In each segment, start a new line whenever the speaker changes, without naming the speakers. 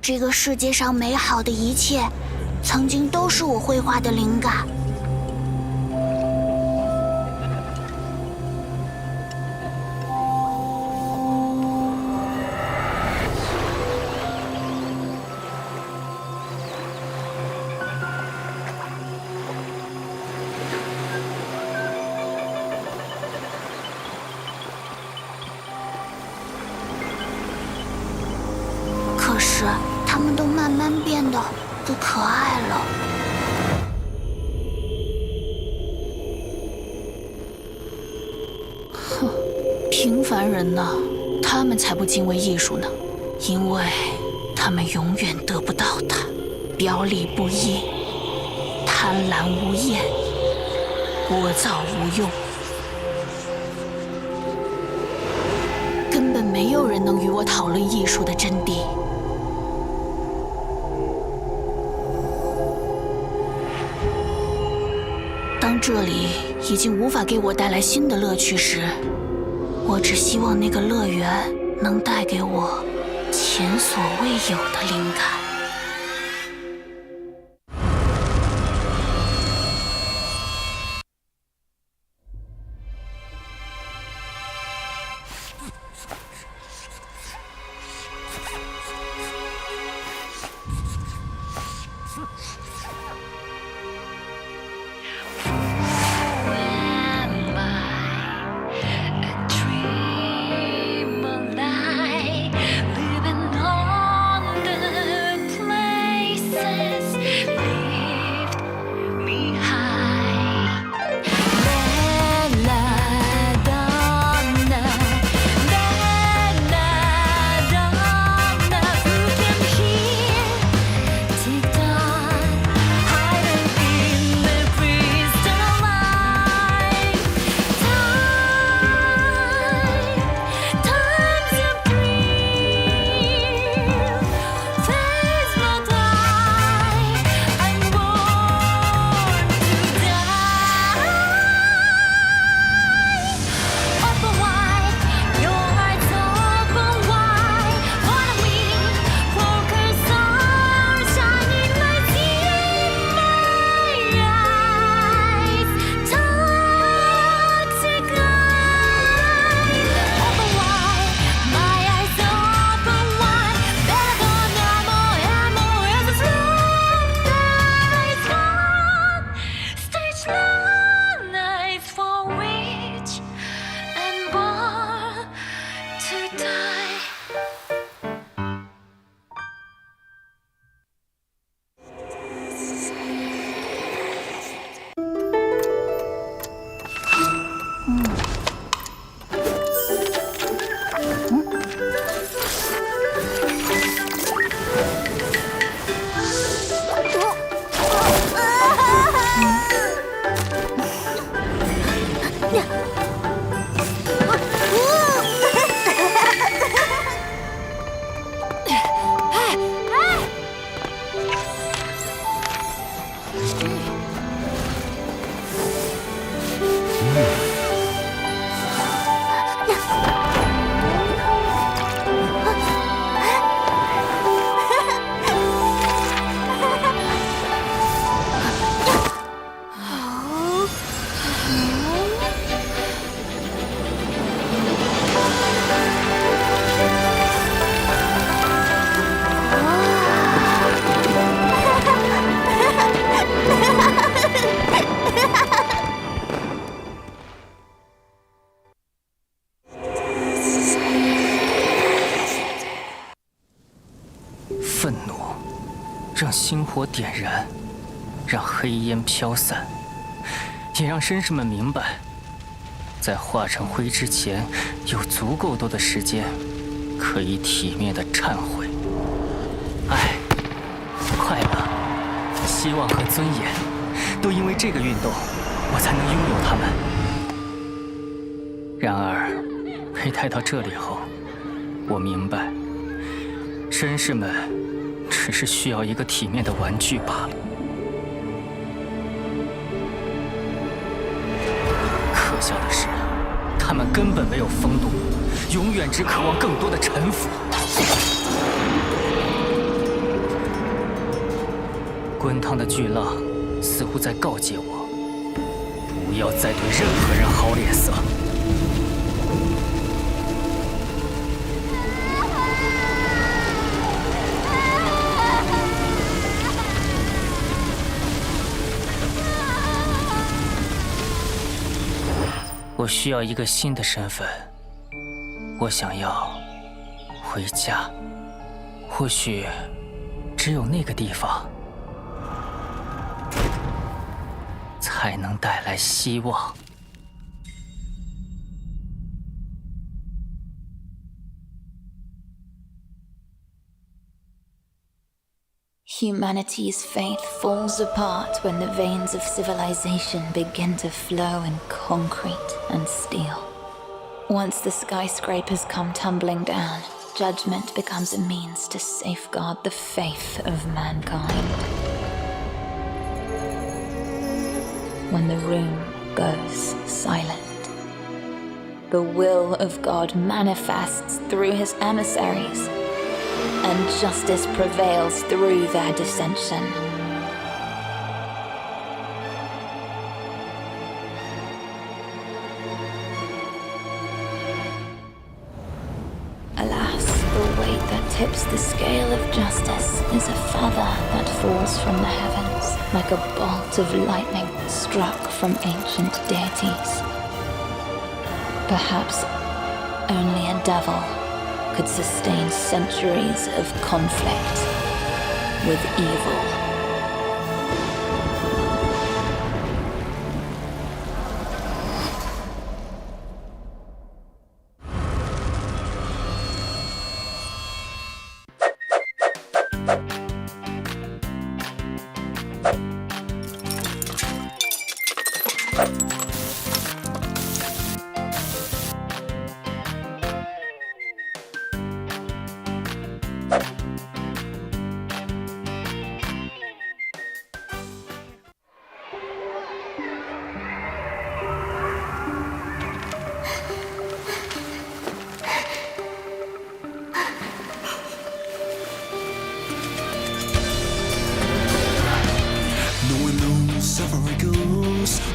这个世界上美好的一切，曾经都是我绘画的灵感。可是，他们都慢慢变得不可爱了。哼，平凡人呢，他们才不敬畏艺术呢，因为他们永远得不到它，表里不一，贪婪无厌，聒噪无用，根本没有人能与我讨论艺术的真谛。当这里已经无法给我带来新的乐趣时，我只希望那个乐园能带给我前所未有的灵感。
愤怒让星火点燃，让黑烟飘散，也让绅士们明白，在化成灰之前，有足够多的时间可以体面的忏悔。爱、快乐、希望和尊严，都因为这个运动，我才能拥有它们。然而，被带到这里后，我明白，绅士们只是需要一个体面的玩具罢了。可笑的是，他们根本没有风度，永远只渴望更多的臣服。滚烫的巨浪似乎在告诫我，不要再对任何人好脸色。我需要一个新的身份，我想要回家。或许只有那个地方才能带来希望。
Humanity's faith falls apart when the veins of civilization begin to flow in concrete and steel. Once the skyscrapers come tumbling down, judgment becomes a means to safeguard the faith of mankind. When the room goes silent, the will of God manifests through his emissaries, and justice prevails through their dissension. Alas, the weight that tips the scale of justice is a feather that falls from the heavens, like a bolt of lightning struck from ancient deities. Perhaps only a devil could sustain centuries of conflict with evil.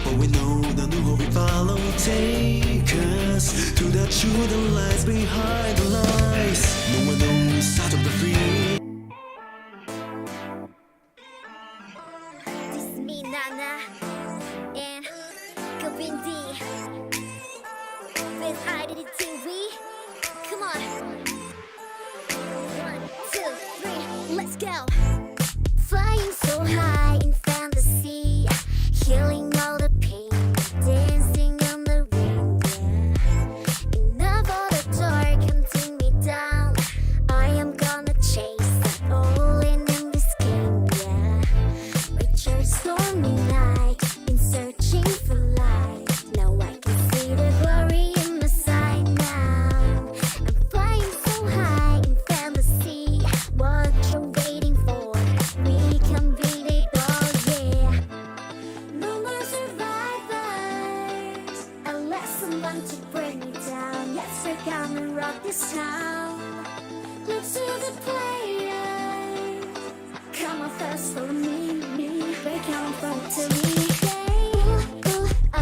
But we know the new hope we follow. Take us to the truth and lies behind the lies. No one knows how to be free.
This is me, Nana, and Gobindi. With IDTV. Come on. 1, 2, 3, let's go. Flying so high in fantasy, healing all the pain, dancing on the ring. Enough of the dark hunting me down. I am gonna chase that all in this game. Yeah, Richard stormy night, been searching for light. Now I can see the glory in my sight now. I'm flying so high in fantasy. What you waiting for? We can beat it all, yeah. No more survivors, unless someone to bring me down. Yes, we're gonna rock this town. Look to the players. Come on first, follow me. We're coming from to me. Ooh, I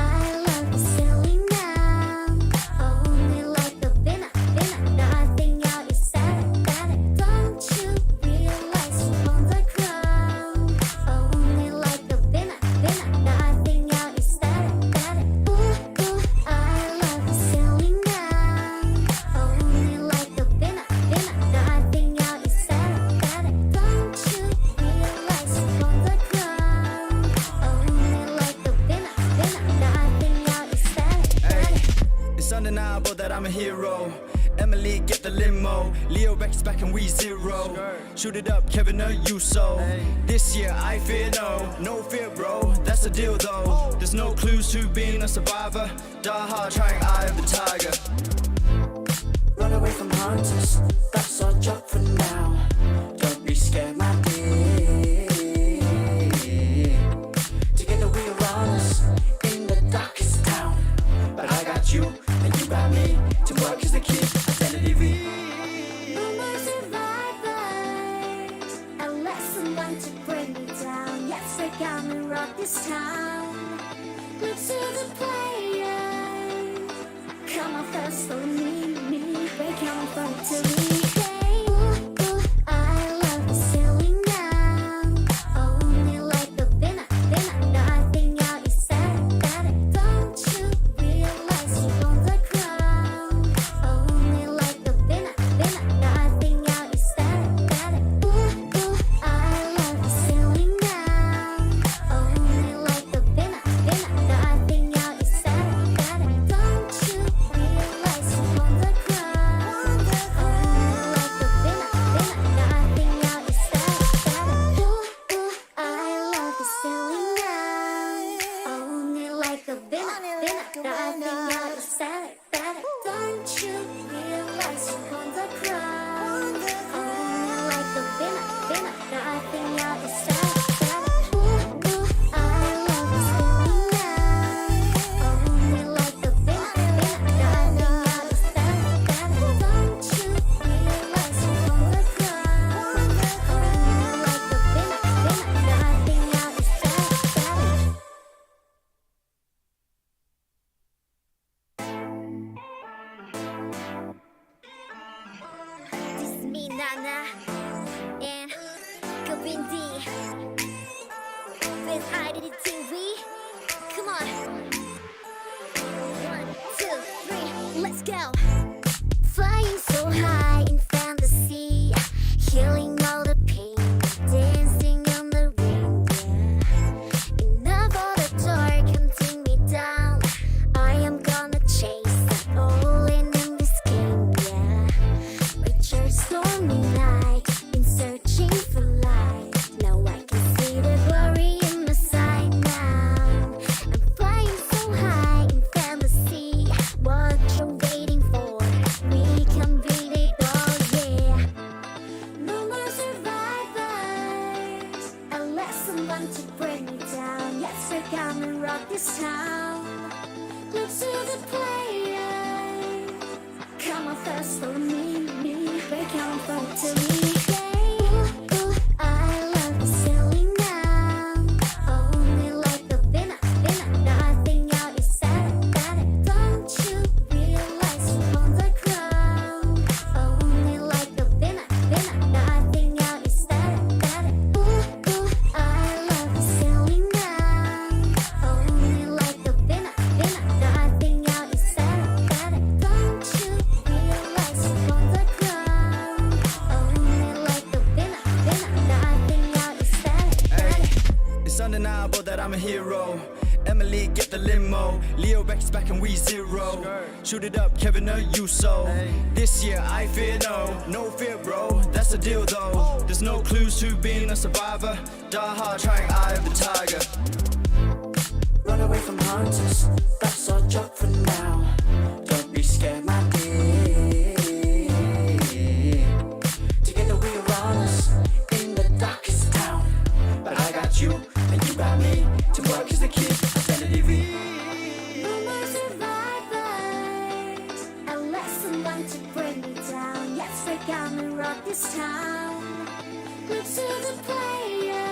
love you silly now. Only like the winner. Nothing else is better. Don't you realize you won the crown? Only like the winner. Nothing else is better. Ooh, I love you silly now. Only like the winner. Nothing else is better. Don't you realize you won the crown? Only like the winner. Nothing else is better.
It's undeniable that I'm a hero. Emily, get the limo. Leo Rex back and we zero. Shoot it up, Kevin, you so. This year I fear no fear, bro. That's the deal though. There's no clues to being a survivor. Die hard, trying eye of the tiger. Run away from hunters. That's our job for now. Don't be scared, my dear. Together we are honest in the darkest town. But I got you and you got me. Teamwork is the key. Identity V.
No more survivors, unless someone to bring me down. come and rock this town. Look to the players. Come on, first follow me. Break on from to me. Ooh, I love the ceiling now. Only like the winner. Nothing out is better. Don't you realize you own the crown? Only like the winner. Nothing out is better. Ooh, I love the ceiling now. Only like the winner. Nothing out is better. Don't you realize you own the crown? Only like the winner. Nothing out is better. Ooh, I love the ceiling now. Only like the winner. Nothing out is better. Don't you realize you own the crown? Only like the winner. Nothing out is better. Ooh, I love the ceiling now. Only like the winner. Nothing out is better. Don't you realize you own the crown? Only like the winner. Nothing out is better. This is me, Nana, and Gavin D. With IDTV. Come on. 1, 2, 3, let's go. Flying so high in fantasy, healing all the pain, dancing on the ring. Enough of the dark hunting me down. I am gonna chase that all in this game, yeah. Richard stormy night, been searching for light. Now I can see the glory in my sight now. I'm flying so high in fantasy. What you're waiting for? We can beat it all, yeah. No more survivors, unless someone to bring me down. Yes, we come and rock this town. Look to the players. Come on, first follow me. Break on from to me. Ooh, I love the ceiling now. Only like the winner. Nothing out is better. Don't you realize you own the crown? Only like the winner. Nothing out is better. Ooh, I love the ceiling now. Only like the winner. Nothing out is better. Don't you realize you own the crown? Only like the winner. Nothing out is better.
It's undeniable that I'm a hero. Emily, get the limo. Leo Rex back and we zero. Shoot it up, Kevin, you so. This year I fear no fear, bro. That's the deal though. There's no clues to being a survivor. Die hard, trying eye of the tiger. Run away from hunters, that's our job for now. Don't be scared, my dear. Together we are runners in the darkest town. But I got you, and you got me. Teamwork is the key, identity V.
No more survivors, unless someone to bring me down. Yes, we come and rock this town. Look to the players.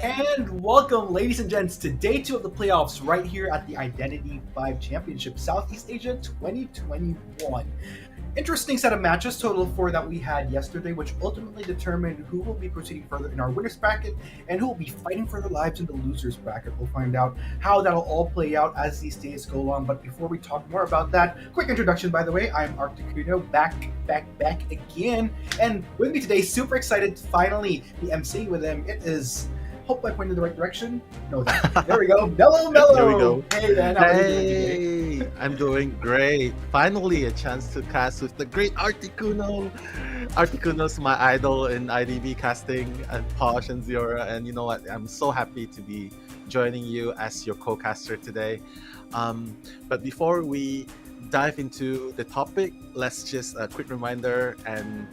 And welcome, ladies and gents, to day 2 of the playoffs right here at the Identity 5 Championship Southeast Asia 2021. Interesting set of matches, total of 4 that we had yesterday, which ultimately determined who will be proceeding further in our winners bracket and who will be fighting for their lives in the losers bracket. We'll find out how that'll all play out as these days go on. But before we talk more about that, quick introduction, by the way, I'm Arcktikuno, back again. And with me today, super excited to finally be emceeing with him. It is... Hope I pointed in the right direction. No, there we go. Mello.
There we go.
Hey, man. How are you doing today?
Hey, I'm doing great. Finally, a chance to cast with the great Arcktikuno. Arcktikuno's my idol in IDV casting, and Poch and Xeaora. And you know what? I'm so happy to be joining you as your co-caster today. But before we dive into the topic, let's just a quick reminder and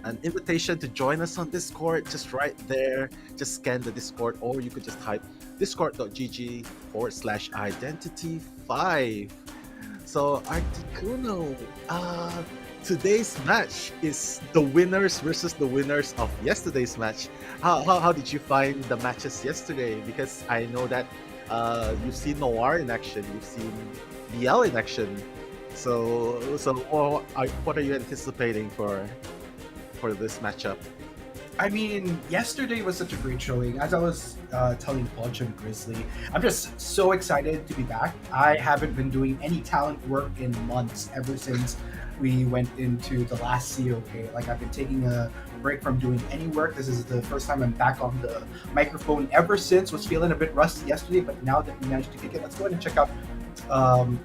an invitation to join us on Discord, just right there. Just scan the Discord, or you could just type discord.gg/identity5. So Arcktikuno, today's match is the winners versus the winners of yesterday's match. How did you find the matches yesterday? Because I know that you've seen Noir in action, you've seen BL in action. So what are you anticipating for this matchup?
I mean, yesterday was such a great showing. As I was telling Poch and Grizzly, I'm just so excited to be back. I haven't been doing any talent work in months, ever since we went into the last COK. Like, I've been taking a break from doing any work. This is the first time I'm back on the microphone ever since. Was feeling a bit rusty yesterday, but now that we managed to kick it, let's go ahead and check out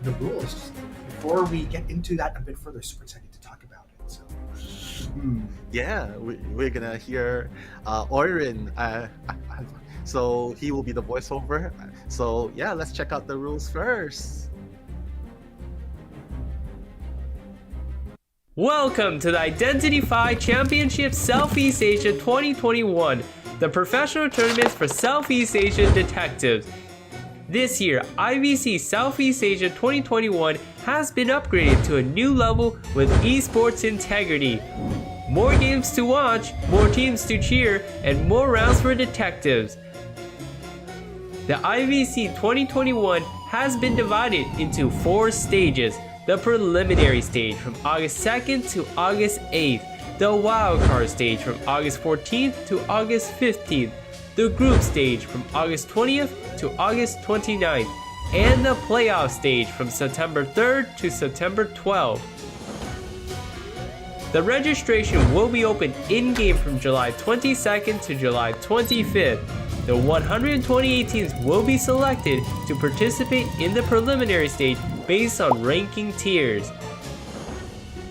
the rules. Before we get into that a bit further, super excited to talk about it. So.
Yeah, we're gonna hear Oirin, so he will be the voiceover. So yeah, let's check out the rules first.
Welcome to the Identity 5 Championship Southeast Asia 2021, the professional tournament for Southeast Asian detectives. This year, IVC Southeast Asia 2021 has been upgraded to a new level with esports integrity. More games to watch, more teams to cheer, and more rounds for detectives. The IVC 2021 has been divided into 4 stages. The preliminary stage from August 2nd to August 8th. The wildcard stage from August 14th to August 15th. The group stage from August 20th to August 29th, and the playoff stage from September 3rd to September 12th. The registration will be open in-game from July 22nd to July 25th. The 128 teams will be selected to participate in the preliminary stage based on ranking tiers.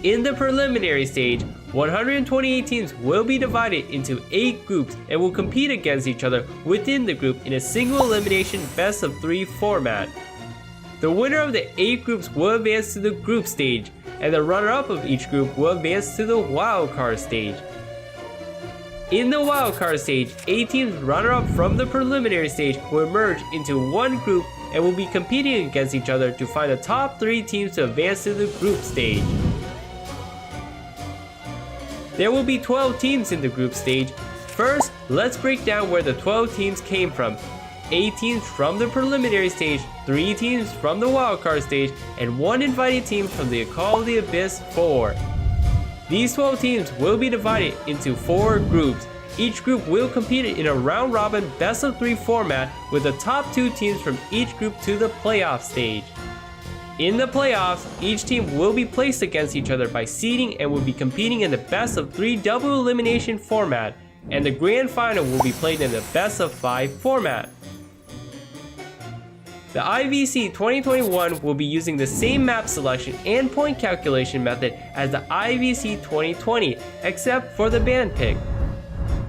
In the preliminary stage, 128 teams will be divided into 8 groups and will compete against each other within the group in a single elimination best-of-3 format. The winner of the 8 groups will advance to the group stage, and the runner-up of each group will advance to the wildcard stage. In the wildcard stage, 8 teams runner-up from the preliminary stage will merge into one group and will be competing against each other to find the top 3 teams to advance to the group stage. There will be 12 teams in the group stage. First, let's break down where the 12 teams came from. 8 teams from the preliminary stage, 3 teams from the wildcard stage, and 1 invited team from the Call of the Abyss 4. These 12 teams will be divided into 4 groups. Each group will compete in a round-robin best-of-3 format with the top 2 teams from each group to the playoff stage. In the playoffs, each team will be placed against each other by seeding and will be competing in the best-of-3 double elimination format, and the grand final will be played in the best-of-5 format. The IVC 2021 will be using the same map selection and point calculation method as the IVC 2020, except for the band pick.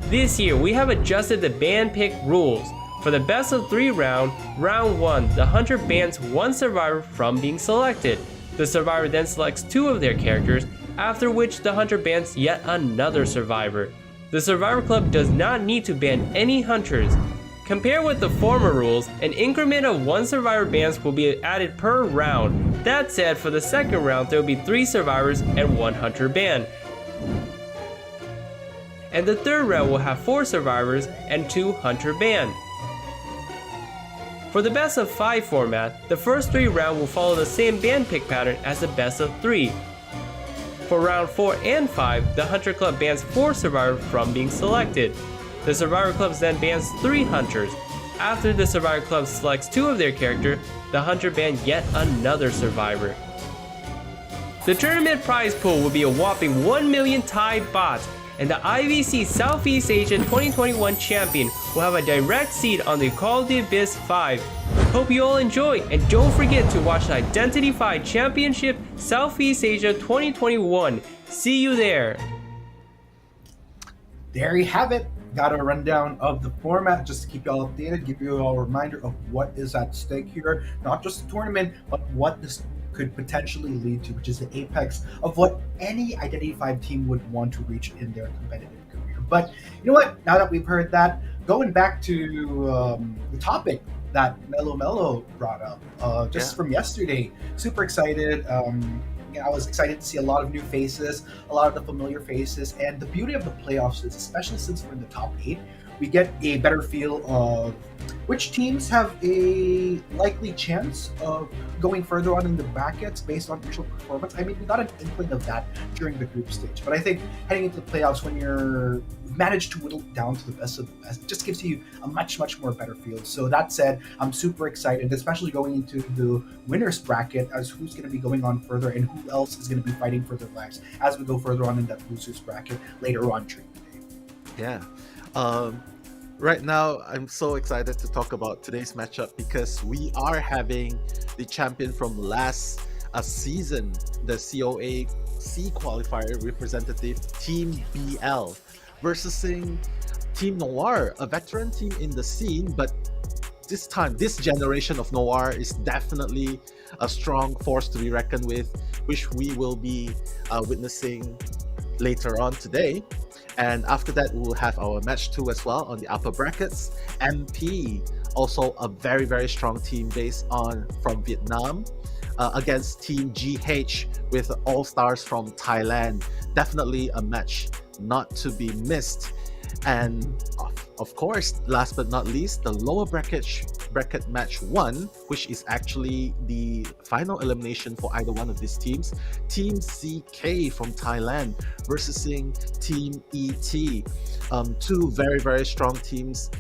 This year, we have adjusted the band pick rules. For the best of 3 round 1, the hunter bans 1 survivor from being selected. The survivor then selects 2 of their characters, after which the hunter bans yet another survivor. The survivor club does not need to ban any hunters. Compared with the former rules, an increment of 1 survivor bans will be added per round. That said, for the second round, there will be 3 survivors and 1 hunter ban. And the third round will have 4 survivors and 2 hunter ban. For the best of 5 format, the first 3 rounds will follow the same band pick pattern as the best of 3. For round 4 and 5, the Hunter Club bans 4 survivors from being selected. The Survivor Club then bans 3 Hunters. After the Survivor Club selects 2 of their character, the Hunter bans yet another Survivor. The tournament prize pool will be a whopping 1 million Thai baht, and the IVC Southeast Asia 2021 champion will have a direct seat on the Call of the Abyss 5. Hope you all enjoy, and don't forget to watch the Identity 5 Championship Southeast Asia 2021. See you there!
There you have it. Got a rundown of the format just to keep you all updated, give you all a reminder of what is at stake here. Not just the tournament, but what this could potentially lead to, which is the apex of what any Identity 5 team would want to reach in their competitive career. But you know what? Now that we've heard that, going back to the topic that Mello brought up from yesterday, super excited. I was excited to see a lot of new faces, a lot of the familiar faces, and the beauty of the playoffs is, especially since we're in the top 8, we get a better feel of which teams have a likely chance of going further on in the brackets based on initial performance. I mean, we got an inkling of that during the group stage, but I think heading into the playoffs, when you've managed to whittle down to the best of the best, it just gives you a much more better feel. So that said, I'm super excited, especially going into the winners bracket, as who's going to be going on further and who else is going to be fighting for their lives as we go further on in that losers bracket later on during the day.
Yeah. Right now, I'm so excited to talk about today's matchup because we are having the champion from last season, the COA C qualifier representative Team BL versus Team Noir, a veteran team in the scene, but this generation of Noir is definitely a strong force to be reckoned with, which we will be witnessing later on today. And after that, we'll have our match 2 as well on the upper brackets. MP, also a very strong team from Vietnam, against Team GH with all-stars from Thailand. Definitely a match not to be missed. And of course, last but not least, the lower bracket match 1, which is actually the final elimination for either one of these teams. Team CK from Thailand versus Team ET. 2 very strong teams.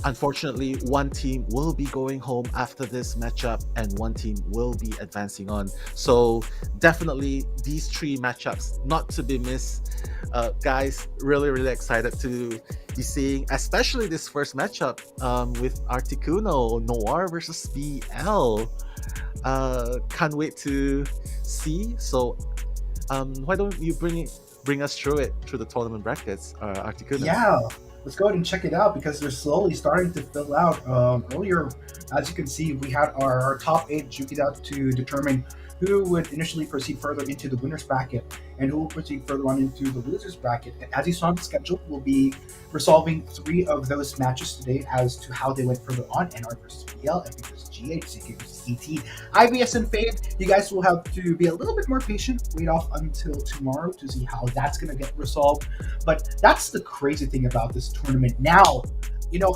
Unfortunately, one team will be going home after this matchup and one team will be advancing on. So definitely these 3 matchups not to be missed. Guys, really excited to be seeing, especially this first matchup with Arcktikuno, Noir versus BL. Can't wait to see. So why don't you bring us through the tournament brackets, Arcktikuno?
Yeah, let's go ahead and check it out because they're slowly starting to fill out. Earlier, as you can see, we had our top 8 juked out to determine who would initially proceed further into the winners bracket and who will proceed further on into the losers bracket. And as you saw in the schedule, we'll be resolving 3 of those matches today as to how they went further on: NR versus BL, MP versus GH, CK versus ET, IVS and Fade. You guys will have to be a little bit more patient, wait off until tomorrow to see how that's going to get resolved. But that's the crazy thing about this tournament. Now,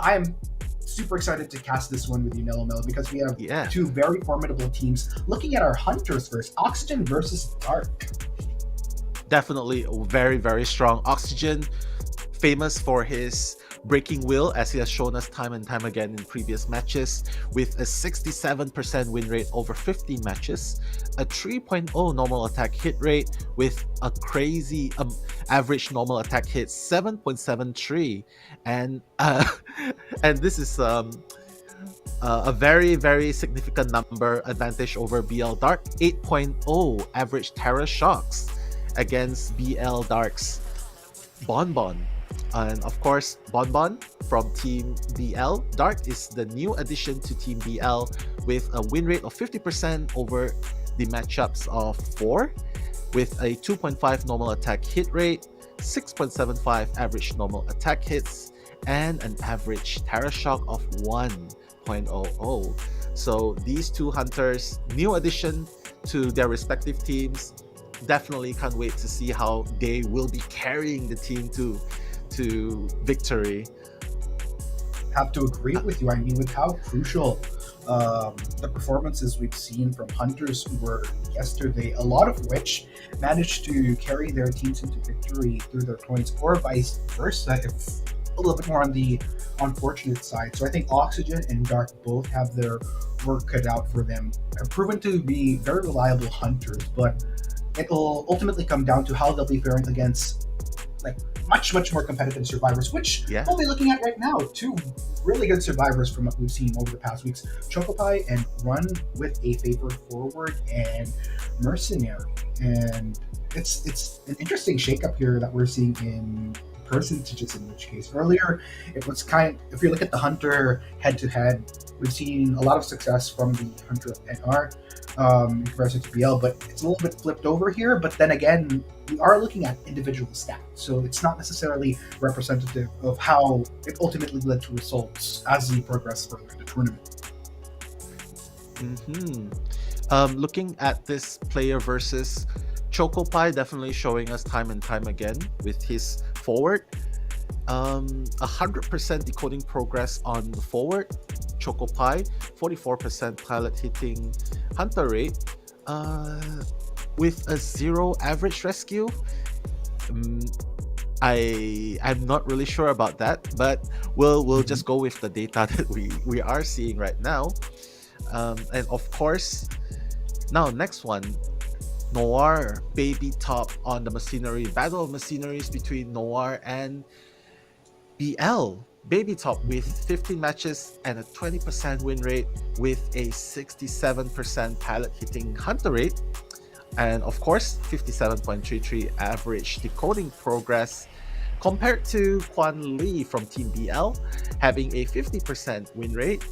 I am super excited to cast this one with you, Nello, because we have 2 very formidable teams. Looking at our Hunters first, Oxygen versus Dark.
Definitely very strong. Oxygen, famous for his breaking will, as he has shown us time and time again in previous matches, with a 67% win rate over 15 matches, a 3.0 normal attack hit rate with a crazy average normal attack hit 7.73, and this is a very significant number advantage over BL Dark, 8.0 average terror shocks against BL Dark's Bonbon. And of course, Bonbon from Team BL Dark is the new addition to Team BL with a win rate of 50% over the matchups of 4, with a 2.5 normal attack hit rate, 6.75 average normal attack hits, and an average terror shock of 1.00. So these 2 hunters, new addition to their respective teams. Definitely can't wait to see how they will be carrying the team to victory.
Have to agree with you. I mean, with how crucial the performances we've seen from hunters who were yesterday, a lot of which managed to carry their teams into victory through their points, or vice versa, if a little bit more on the unfortunate side. So I think Oxygen and Dark both have their work cut out for them. Have proven to be very reliable hunters, but it'll ultimately come down to how they'll be faring against like much more competitive survivors, which we'll be looking at right now. Two really good survivors from what we've seen over the past weeks: Chocopie and Run with a favored forward and Mercenary. And it's an interesting shakeup here that we're seeing in percentages, in which case earlier it was if you look at the Hunter head-to-head, we've seen a lot of success from the Hunter of NR in comparison to BL, but it's a little bit flipped over here. But then again, we are looking at individual stats, so it's not necessarily representative of how it ultimately led to results as we progress further in the tournament.
Looking at this player versus Chocopie, definitely showing us time and time again with his forward. 100% decoding progress on the forward, Chocopie, 44% pilot hitting hunter rate, with a 0 average rescue. I'm not really sure about that, but we'll just go with the data that we are seeing right now. And of course, now next one, Noir Baby Top on the Machinery. Battle of Machineries between Noir and BL. Baby Top with 15 matches and a 20% win rate with a 67% pilot hitting hunter rate. And of course, 57.33 average decoding progress, compared to Quan Lee from Team BL having a 50% win rate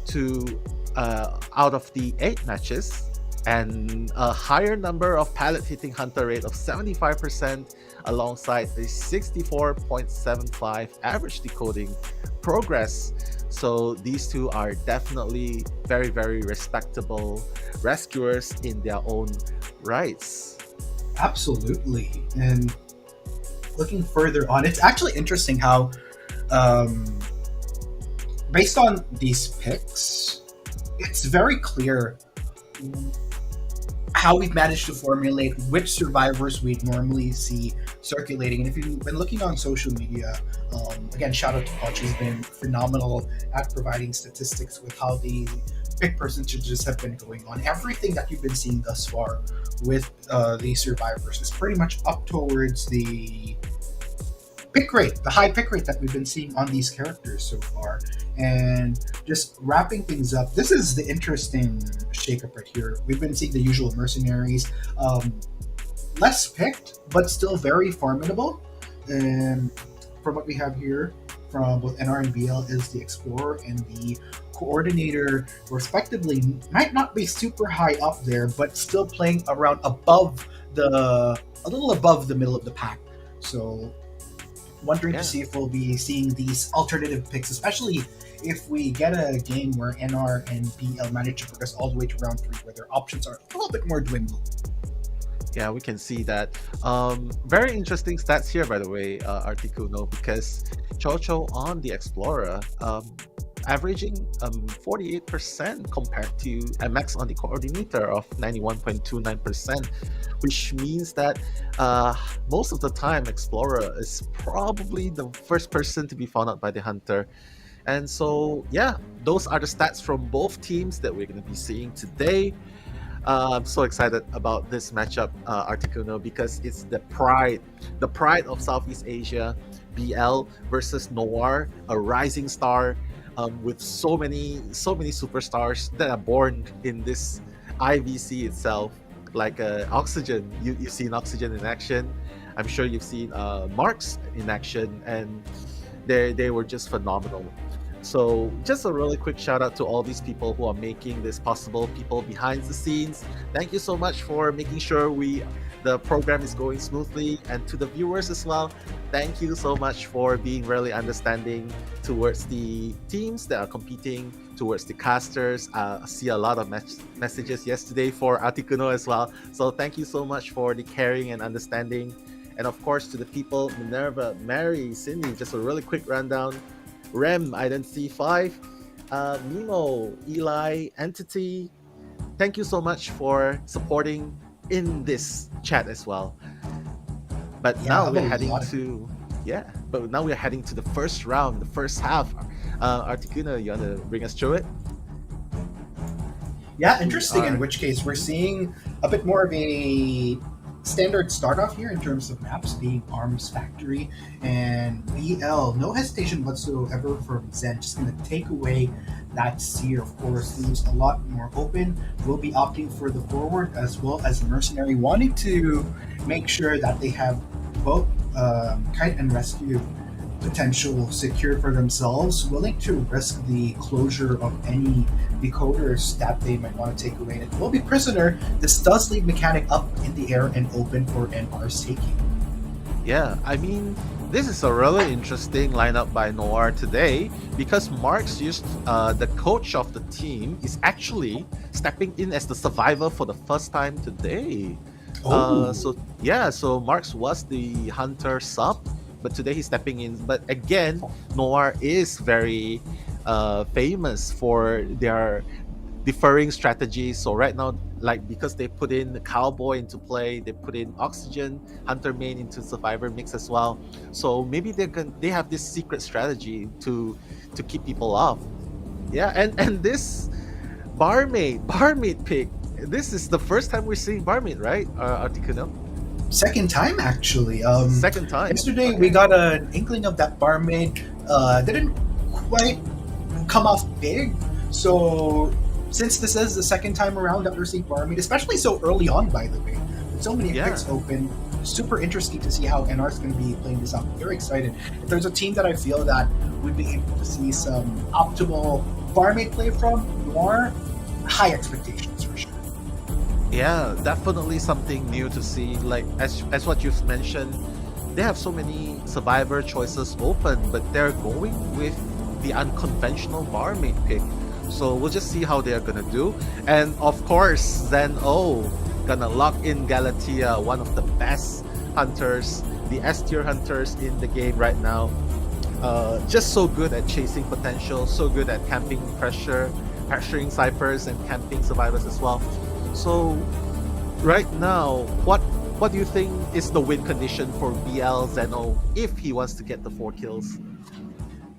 to out of the 8 matches, and a higher number of pilot hitting hunter rate of 75% alongside a 64.75 average decoding progress. So these two are definitely very respectable rescuers in their own rights.
Absolutely. And looking further on, it's actually interesting how based on these picks, it's very clear how we've managed to formulate which survivors we'd normally see circulating. And if you've been looking on social media, again, shout out to Poch, who's been phenomenal at providing statistics with how the pick percentages have been going on. Everything that you've been seeing thus far with the survivors is pretty much up towards the pick rate, the high pick rate that we've been seeing on these characters so far. And just wrapping things up, this is the interesting shakeup right here. We've been seeing the usual mercenaries, less picked, but still very formidable. And from what we have here from both NR and BL is the Explorer and the Coordinator, respectively, might not be super high up there, but still playing around a little above the middle of the pack. So wondering to see if we'll be seeing these alternative picks, especially if we get a game where NR and BL manage to progress all the way to round 3, where their options are a little bit more dwindled.
Yeah, we can see that. Very interesting stats here, by the way, Arcktikuno, because Chocho on the Explorer, averaging 48% compared to MX on the Coordinator of 91.29%, which means that most of the time Explorer is probably the first person to be found out by the Hunter. And so, yeah, those are the stats from both teams that we're going to be seeing today. I'm so excited about this matchup, Arcktikuno, because it's the pride of Southeast Asia, BL versus Noir, a rising star, with so many superstars that are born in this IVC itself, like Oxygen. You've seen Oxygen in action. I'm sure you've seen Marks in action, and they were just phenomenal. So just a really quick shout out to all these people who are making this possible, people behind the scenes. Thank you so much for making sure the program is going smoothly, and to the viewers as well, thank you so much for being really understanding towards the teams that are competing, towards the casters. I see a lot of messages yesterday for Arcktikuno as well, so thank you so much for the caring and understanding. And of course to the people, Minerva, Mary, Cindy, just a really quick rundown. Rem, Identity 5, Nemo, Eli, Entity, thank you so much for supporting in this chat as well. But
Yeah,
now
I'm
we're
a
heading
lot of-
to but now we're heading to the first round, the first half. Arcktikuno, you wanna bring us through it?
Yeah, interesting.
are-
In which case, we're seeing a bit more of a standard start off here in terms of maps, being Arms Factory and BL. No hesitation whatsoever from Zen. Just going to take away that seer, of course, leaves a lot more open. We'll be opting for the forward as well as Mercenary, wanting to make sure that they have both kite and rescue potential secured for themselves, willing to risk the closure of any decoders that they might want to take away. It will be prisoner. This does leave mechanic up in the air and open for NR's taking.
Yeah, I mean, this is a really interesting lineup by Noir today because Marks used the coach of the team is actually stepping in as the survivor for the first time today. So Marks was the hunter sub, but today he's stepping in. But again, Noir is very famous for their differing strategies. So right now, like because they put in the cowboy into play, they put in oxygen hunter main into survivor mix as well. So maybe they have this secret strategy to keep people off. Yeah, and this barmaid pick. This is the first time we're seeing barmaid, right, Arcktikuno?
Second time, actually.
Second time.
Yesterday,
Okay.
we got an inkling of that barmaid. Didn't quite come off big. So, since this is the second time around that we're seeing barmaid, especially so early on, by the way, with so many picks open, super interesting to see how NR is going to be playing this out. Very excited. If there's a team that I feel that we'd be able to see some optimal barmaid play from, Noir, high expectations for sure.
Yeah, definitely something new to see. Like as what you've mentioned, they have so many survivor choices open, but they're going with the unconventional barmaid pick. So we'll just see how they're gonna do. And of course, Zen O gonna lock in Galatea, one of the best hunters, the S tier hunters in the game right now. Just so good at chasing potential, so good at camping pressuring ciphers and camping survivors as well. So right now, what do you think is the win condition for BL Zeno if he wants to get the 4 kills?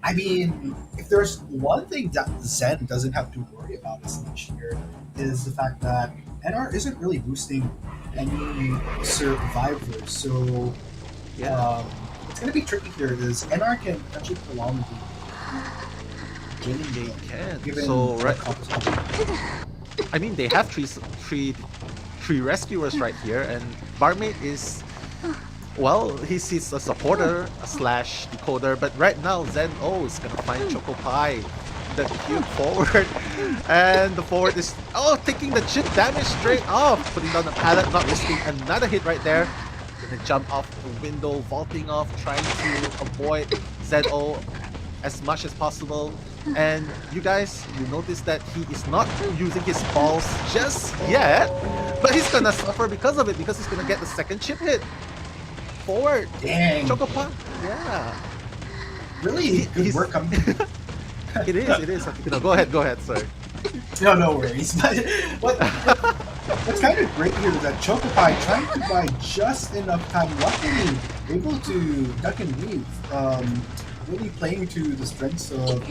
I mean, if there's one thing that Zen doesn't have to worry about as much here, is the fact that NR isn't really boosting any survivors. So it's going to be tricky here. Is NR can actually prolong the game.
They can.
Given
So right,
the
I mean they have three rescuers right here, and barmaid is, well, he's a supporter slash decoder, but right now Zen O is gonna find Choco Pie, the cute forward, and the forward is taking the chip damage straight off, putting down the pallet, not risking another hit right there. Gonna jump off the window, vaulting off, trying to avoid Zen O as much as possible. And you guys, you notice that he is not using his balls just yet, but he's gonna suffer because of it, because he's gonna get the second chip hit. Forward.
Dang.
Choco Pie. Yeah.
really good work coming.
It is. No, go ahead, sir.
No worries. But what's kind of great here is that Chocopai trying to buy just enough time, luckily able to duck and weave, really playing to the strengths of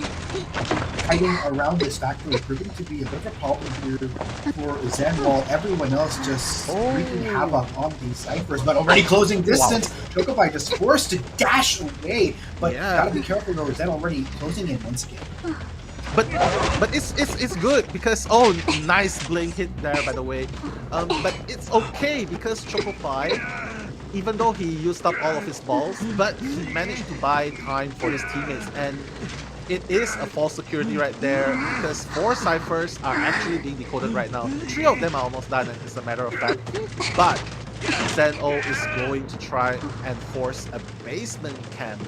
hiding around this factory, proving to be a bit of a problem here for Zen, while everyone else just wreaking havoc on these ciphers, but already closing distance. Chocopai just forced to dash away, but gotta be careful though, Zen already closing in once again.
But it's good because nice blink hit there, by the way. But it's okay because Choco Pie, even though he used up all of his balls, but he managed to buy time for his teammates, and it is a false security right there because 4 ciphers are actually being decoded right now. 3 of them are almost done, as a matter of fact. But Zen-O is going to try and force a basement camp.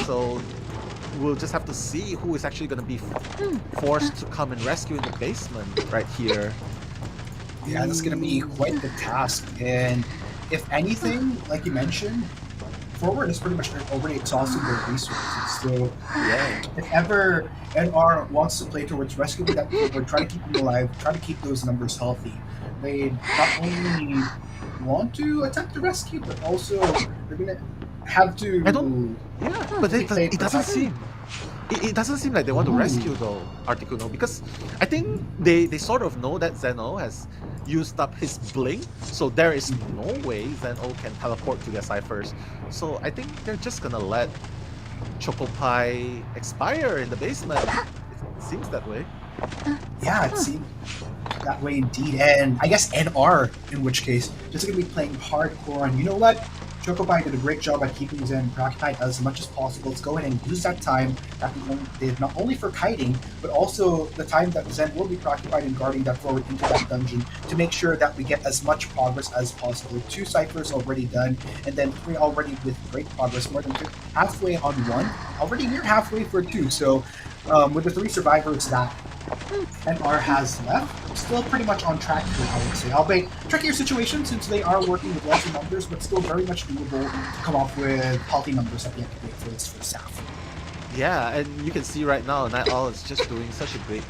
So we'll just have to see who is actually going to be forced to come and rescue in the basement right here.
Yeah, that's going to be quite the task. And if anything, like you mentioned, forward has pretty much already exhausted their resources. So
Yeah.
if ever NR wants to play towards rescuing that forward, try to keep them alive, try to keep those numbers healthy, they not only want to attempt the rescue, but also they're gonna have to.
I don't. Yeah, but it doesn't seem. It doesn't seem like they want to rescue though, Arcktikuno, because I think they sort of know that Zeno has used up his blink, so there is no way Zeno can teleport to their ciphers. So I think they're just gonna let Chocopie expire in the basement. It seems that way.
Yeah, it seems that way indeed. And I guess NR, in which case, just going to be playing hardcore. And you know what? Chocopie did a great job at keeping Zen preoccupied as much as possible. Let's go ahead and use that time that we did, not only for kiting, but also the time that Zen will be preoccupied in guarding that forward into that dungeon to make sure that we get as much progress as possible. 2 ciphers already done, and then 3 already with great progress, more than halfway on 1, already near halfway for 2. So with the 3 survivors that NR has left, still pretty much on track here, I would say. Albeit trickier situation since they are working with lesser numbers, but still very much doable to come off with healthy numbers at the end of the day for this first half.
Yeah, and you can see right now, Night Owl is just doing such a great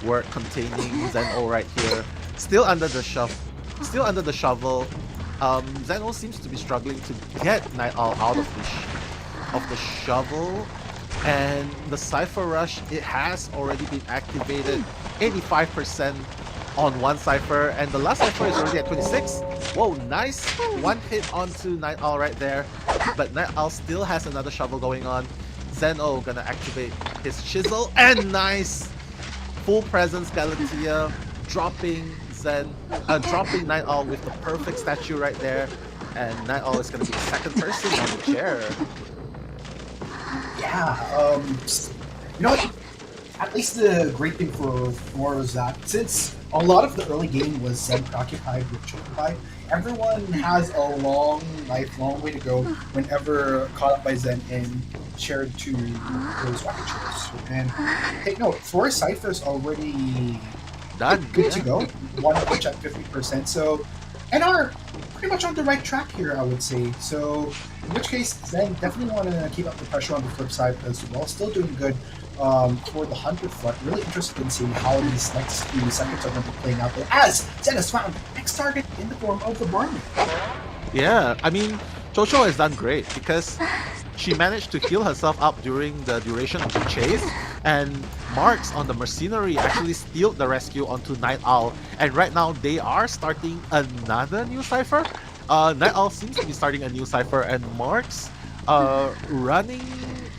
work containing Zeno right here. Still under the shovel. Zeno seems to be struggling to get Night Owl out of the shovel. And the Cypher Rush, it has already been activated, 85% on one Cypher, and the last Cypher is already at 26. Whoa, nice one hit onto Night Owl right there, but Night Owl still has another shovel going on. Zeno gonna activate his chisel, and nice full presence Galatea, dropping Night Owl with the perfect statue right there, and Night Owl is gonna be the second person on the chair.
Yeah, you know what? At least the great thing for Xeaora is that since a lot of the early game was Zen preoccupied with Chocopie, everyone has a long way to go whenever caught up by Zen and shared to those rocket ships. And take note, 4 ciphers already
Done.
good to go, one of which at 50%. So, and are pretty much on the right track here, I would say. So, in which case, Zen definitely want to keep up the pressure on the flip side as well. Still doing good for the 100 front. Really interested in seeing how these next few seconds are going to be playing out there. As Zen has found next target in the form of the Barney.
Yeah, I mean, Jojo has done great because she managed to heal herself up during the duration of the chase, and Marks on the Mercenary actually stealed the rescue onto Night Owl, and right now they are starting another new cipher. Night Owl seems to be starting a new cipher, and Marks running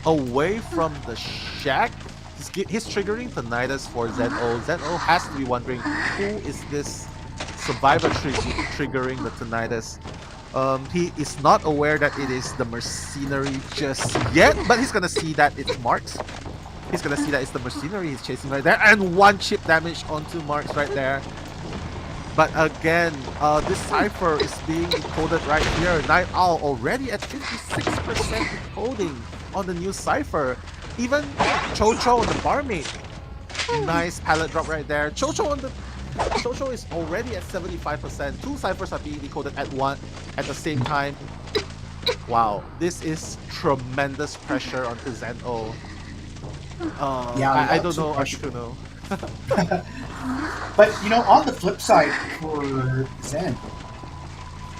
away from the shack. He's triggering Tinnitus for Zeno. Zeno has to be wondering who is this survivor triggering the Tinnitus. He is not aware that it is the Mercenary just yet, but he's gonna see that it's Marks. He's gonna see that it's the Mercenary he's chasing right there, and 1 chip damage onto Marks right there. But again, this cipher is being encoded right here. Night Owl already at 56% encoding on the new cipher. Even Chocho on the barmaid. Nice pallet drop right there. Chocho is already at 75%. 2 ciphers are being decoded at the same time. Wow, this is tremendous pressure onto Zeno.
Yeah,
I don't know, Arcktikuno.
But you know, on the flip side for Zen,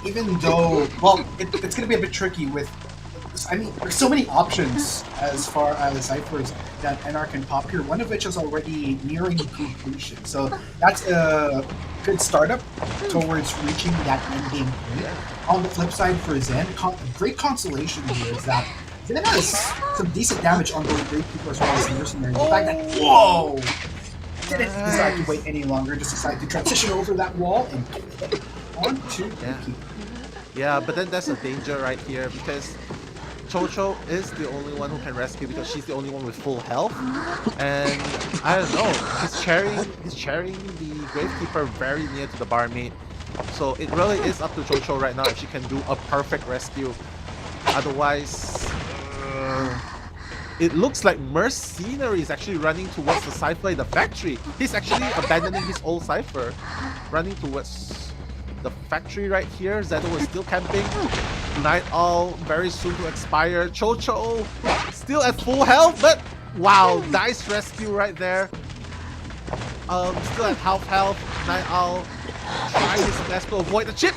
even though, well, it's going to be a bit tricky with, I mean, there's so many options as far as ciphers that NR can pop here, one of which is already nearing completion. So that's a good startup towards reaching that endgame point. On the flip side for Zen, great consolation here is that Zen has some decent damage on those great people as well as the Mercenary. The fact that, whoa! Didn't decide to wait any longer, just decided to transition over that wall and get onto the keep.
Yeah, but then there's a danger right here because Chocho is the only one who can rescue because she's the only one with full health, and I don't know, he's carrying the Gravekeeper very near to the barmaid, so it really is up to Chocho right now if she can do a perfect rescue. Otherwise, it looks like Mercenary is actually running towards the cipher in the factory. He's actually abandoning his old cipher, running towards the factory right here. Zeno is still camping. Night Owl very soon to expire. Cho still at full health, but wow, nice rescue right there. Still at half health. Night Owl trying his best to avoid the chip.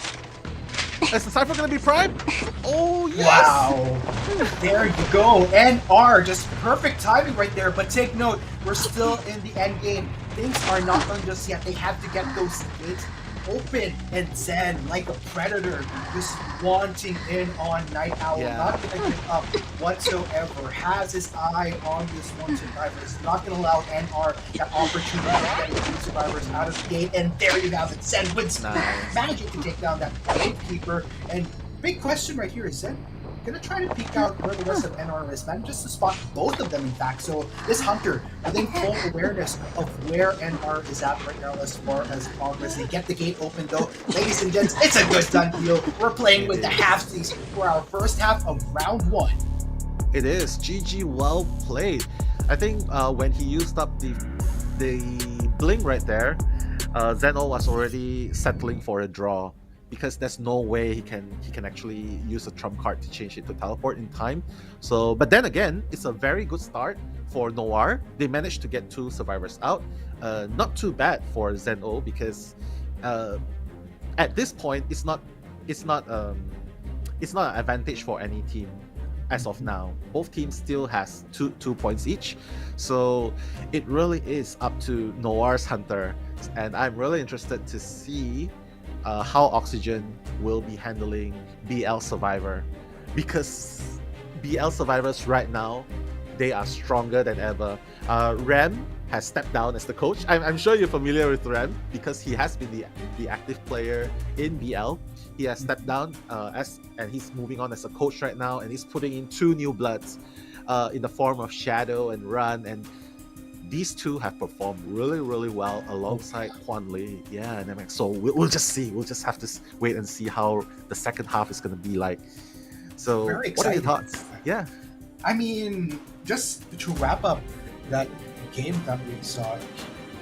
Is the Cypher gonna be prime? Oh yes!
Wow! There you go. NR, just perfect timing right there. But take note, we're still in the end game. Things are not done just yet. They have to get those gates open. And Zen, like a predator, just wanting in on Night Owl.
Yeah.
Not gonna give up whatsoever. Has his eye on this one survivor. Is not gonna allow NR that opportunity to get two survivors out of the gate. And there you have it. Zen wins, managing to take down that gatekeeper. And big question right here is Zen gonna try to peek out where the rest of NR is, man, just to spot both of them, in fact. So this Hunter, within full awareness of where NR is at right now as far as progress. They get the gate open, though. Ladies and gents, it's a good done deal. We're playing with the halfsies for our first half of round 1.
It is. GG, well played. I think when he used up the blink right there, Zeno was already settling for a draw, because there's no way he can actually use a trump card to change it to teleport in time. So, but then again, it's a very good start for Noir. They managed to get 2 survivors out. Not too bad for Zeno, because at this point it's not an advantage for any team as of now. Both teams still has two points each, so it really is up to Noir's Hunter, and I'm really interested to see how Oxygen will be handling BL Survivor, because BL Survivors right now, they are stronger than ever. Rem has stepped down as the coach. I'm sure you're familiar with Rem, because he has been the active player in BL. He has stepped down and he's moving on as a coach right now, and he's putting in 2 new bloods in the form of Shadow and Run, and these 2 have performed really, really well alongside Quan Li. Yeah, and MX. So we'll just see. We'll just have to wait and see how the second half is going to be like. So, what are your thoughts? Yeah.
I mean, just to wrap up that game that we saw,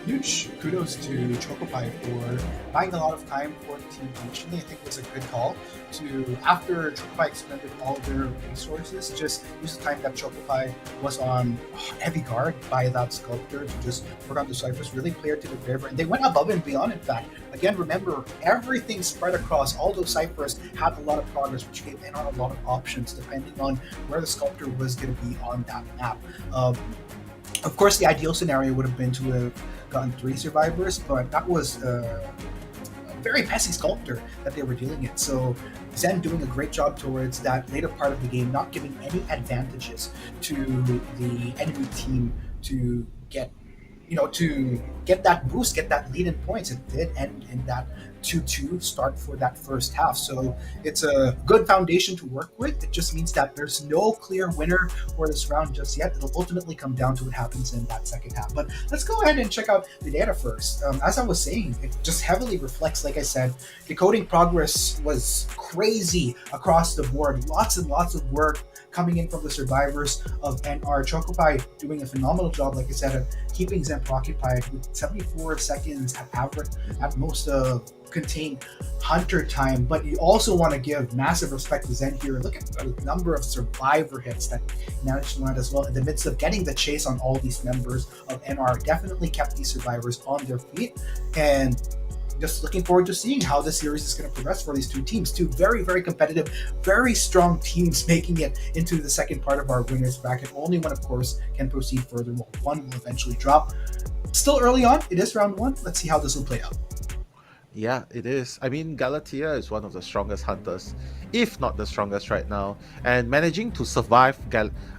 huge kudos to Chocopie for buying a lot of time for the team functionally. I think it was a good call to, after Chocopie expended all their resources, just use the time that Chocopie was on heavy guard by that sculptor to just work on the ciphers, really play it to the favor. And they went above and beyond, in fact. Again, remember, everything spread across all those ciphers had a lot of progress, which gave NR a lot of options depending on where the sculptor was going to be on that map. Of course, the ideal scenario would have been to have gotten 3 survivors, but that was a very messy sculptor that they were dealing in. So Zen doing a great job towards that later part of the game, not giving any advantages to the enemy team to get that boost, get that lead in points. It did end in that 2-2 start for that first half. So it's a good foundation to work with. It just means that there's no clear winner for this round just yet. It'll ultimately come down to what happens in that second half. But let's go ahead and check out the data first. As I was saying, it just heavily reflects, like I said, decoding progress was crazy across the board. Lots and lots of work coming in from the survivors of NR. Chocopie doing a phenomenal job, like I said, of keeping Zen occupied with 74 seconds at average, at most of contained Hunter time. But you also want to give massive respect to Zen here. Look at the number of survivor hits that he managed to land as well in the midst of getting the chase on all these members of NR. Definitely kept these survivors on their feet, and just looking forward to seeing how the series is going to progress for these 2 teams. 2 very, very competitive, very strong teams making it into the second part of our winners bracket. Only one, of course, can proceed further, while one will eventually drop. Still early on, it is round 1. Let's see how this will play out.
Yeah, it is. I mean, Galatea is one of the strongest hunters, if not the strongest right now. And managing to survive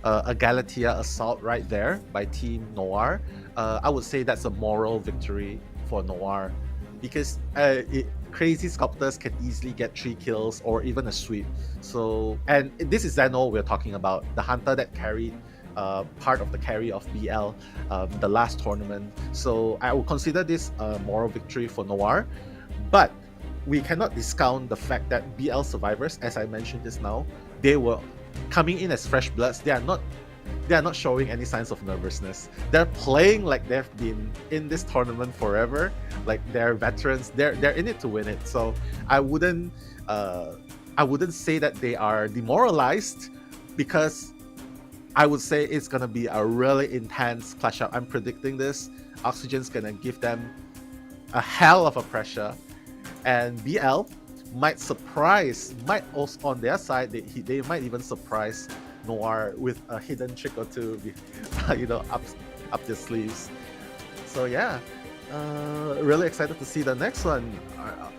a Galatea assault right there by Team Noir, I would say that's a moral victory for Noir. Because crazy sculptors can easily get 3 kills or even a sweep. So, and this is Zeno we're talking about, the hunter that carried part of the carry of BL the last tournament. So I would consider this a moral victory for Noir. But we cannot discount the fact that BL survivors, as I mentioned just now, they were coming in as fresh bloods. They are not showing any signs of nervousness. They're playing like they've been in this tournament forever, like they're veterans. They're in it to win it. So I wouldn't I wouldn't say that they are demoralized, because I would say it's gonna be a really intense clash up. I'm predicting this. Oxygen's gonna give them a hell of a pressure, and BL might also on their side, they might even surprise Noir with a hidden trick or two, up their sleeves. So yeah, really excited to see the next one.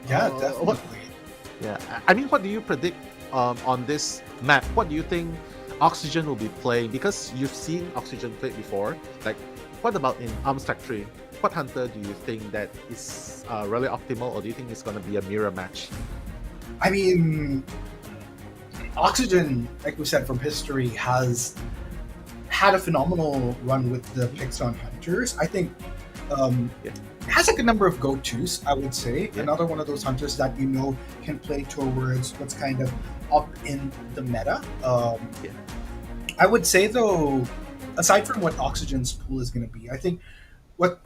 Yeah, definitely.
I mean, what do you predict on this map? What do you think Oxygen will be playing? Because you've seen Oxygen play before. Like, what about in Arms Factory? What hunter do you think that is really optimal, or do you think it's going to be a mirror match?
I mean, Oxygen, like we said from history, has had a phenomenal run with the picks on hunters. I think has like a number of go-tos, I would say.
Yeah.
Another one of those hunters that can play towards what's kind of up in the meta. I would say though, aside from what Oxygen's pool is going to be, I think what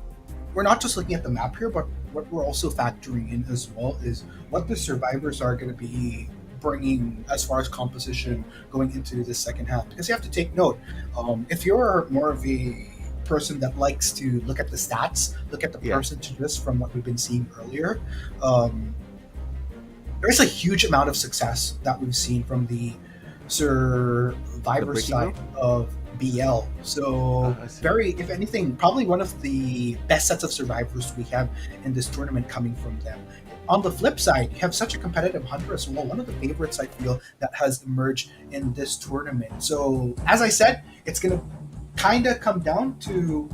we're not just looking at the map here, but what we're also factoring in as well is what the survivors are going to be bringing as far as composition going into the second half. Because you have to take note, if you're more of a person that likes to look at the stats, look at the percentages from what we've been seeing earlier, there's a huge amount of success that we've seen from the survivor side of BL. So if anything, probably one of the best sets of survivors we have in this tournament coming from them. On the flip side, you have such a competitive hunter as well. One of the favorites I feel that has emerged in this tournament. So as I said, it's going to kind of come down to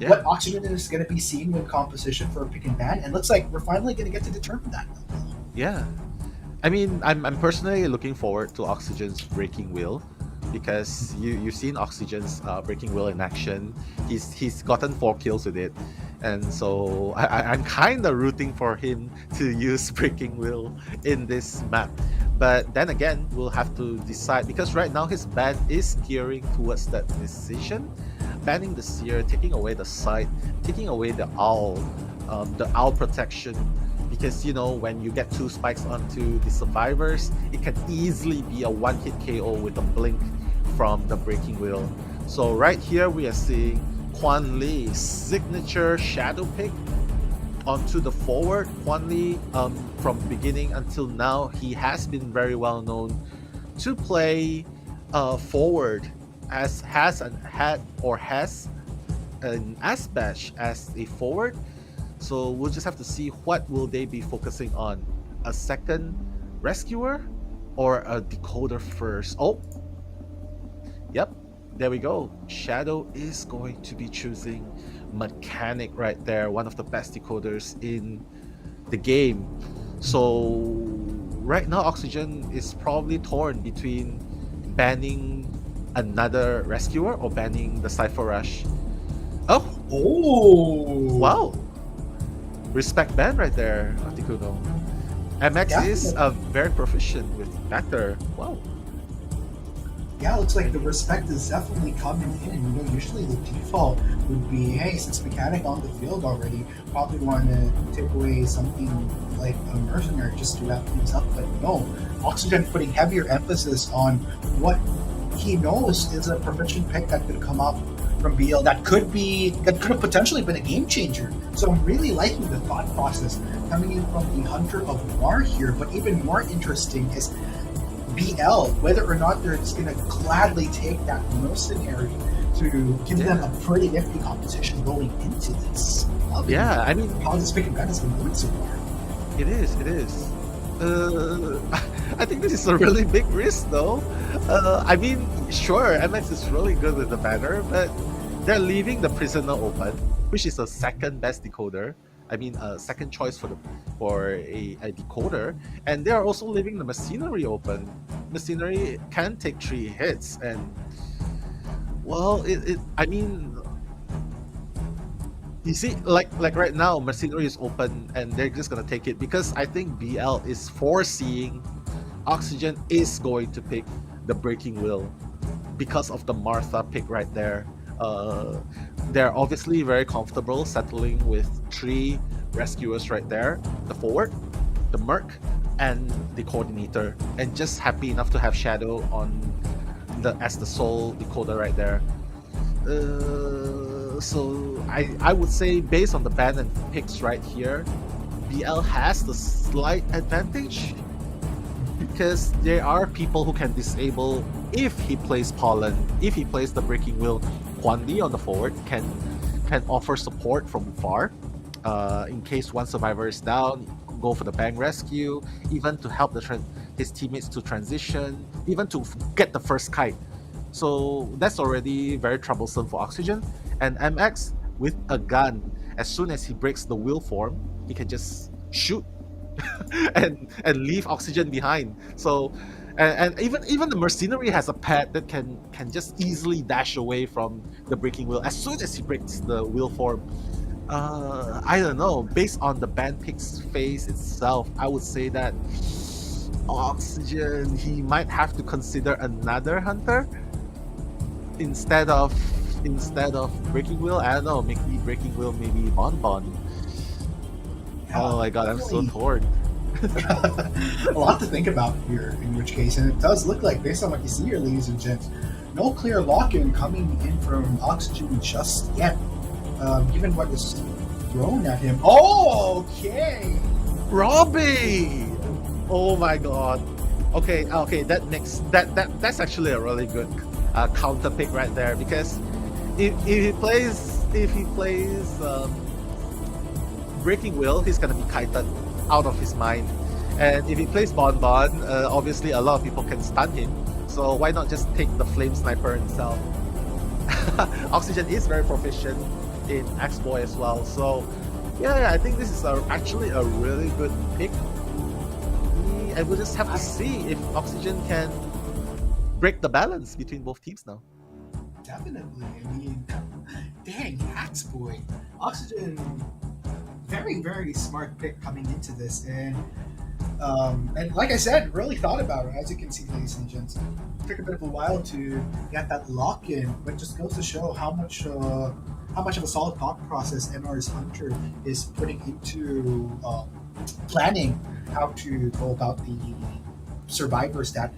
what Oxygen is going to be seeing with composition for a pick and ban, and looks like we're finally going to get to determine that.
Yeah, I mean, I'm personally looking forward to Oxygen's Breaking Wheel, because you've seen Oxygen's Breaking Wheel in action. He's gotten 4 kills with it, and so I'm kind of rooting for him to use Breaking Wheel in this map. But then again, we'll have to decide, because right now his ban is gearing towards that decision, banning the Seer, taking away the sight, taking away the owl protection. Because when you get 2 spikes onto the survivors, it can easily be a one-hit KO with a blink from the Breaking Wheel. So right here we are seeing Quan Li's signature shadow pick onto the forward. Quan Li, from beginning until now, he has been very well known to play forward, has an Asbash as a forward. So we'll just have to see what will they be focusing on, a second rescuer or a decoder first. Oh, yep, there we go. Shadow is going to be choosing Mechanic right there, one of the best decoders in the game. So right now Oxygen is probably torn between banning another rescuer or banning the Cypher Rush. Oh, wow, respect ban right there, Arcktikuno. MX is very proficient with Vector. Wow.
Yeah, looks like the respect is definitely coming in. Usually the default would be, hey, since Mechanic on the field already, probably want to take away something like a mercenary just to wrap things up. But no, Oxygen putting heavier emphasis on what he knows is a proficient pick that could come up from BL that could have potentially been a game changer. So I'm really liking the thought process coming in from the Hunter of Noir here. But even more interesting is BL, whether or not they're just going to gladly take that mercenary to give them a pretty nifty competition going into this.
I mean,
how this pick and ban has been going so far.
It is. I think this is a really big risk, though. I mean, sure, MX is really good with the banner, but they're leaving the Prisoner open, which is the second best decoder. I mean, second choice for a decoder, and they are also leaving the Machinery open. Machinery can take 3 hits, and well, I mean, you see, like right now, Machinery is open, and they're just gonna take it because I think BL is foreseeing Oxygen is going to pick the Breaking Wheel because of the Martha pick right there. They're obviously very comfortable settling with 3 rescuers right there: the forward, the merc, and the coordinator, and just happy enough to have Shadow on as the sole decoder right there. So I would say, based on the ban and picks right here, BL has the slight advantage, because there are people who can disable if he plays Pollen. If he plays the Breaking Wheel, Quan Li on the forward can offer support from far. In case one survivor is down, go for the bang rescue, even to help his teammates to transition, even to get the first kite. So that's already very troublesome for Oxygen. And MX, with a gun, as soon as he breaks the wheel form, he can just shoot and leave Oxygen behind. So and even the mercenary has a pad that can just easily dash away from the breaking wheel as soon as he breaks the wheel form. I don't know, based on the band pick's phase itself, I would say that Oxygen, he might have to consider another hunter instead of breaking wheel. I don't know, maybe breaking wheel, maybe Bonbon. Oh my god, I'm so torn.
A lot to think about here, in which case, and it does look like, based on what you see here, ladies and gents, no clear lock-in coming in from Oxygen just yet, given what was thrown at him. Oh, okay!
Robbie! Oh my god. Okay, that's actually a really good counter pick right there, because if he plays Breaking Wheel, he's gonna be kited out of his mind. And if he plays Bonbon, obviously a lot of people can stun him. So why not just take the Flame Sniper himself? Oxygen is very proficient in X-Boy as well. So yeah, I think this is actually a really good pick. And we'll just have to see if Oxygen can break the balance between both teams now.
Definitely. I mean, dang, X-Boy. Oxygen, very, very smart pick coming into this, and like I said, really thought about it. As you can see, ladies and gents, it took a bit of a while to get that lock in, but just goes to show how much of a solid thought process NR's Hunter is putting into planning how to go about the survivors that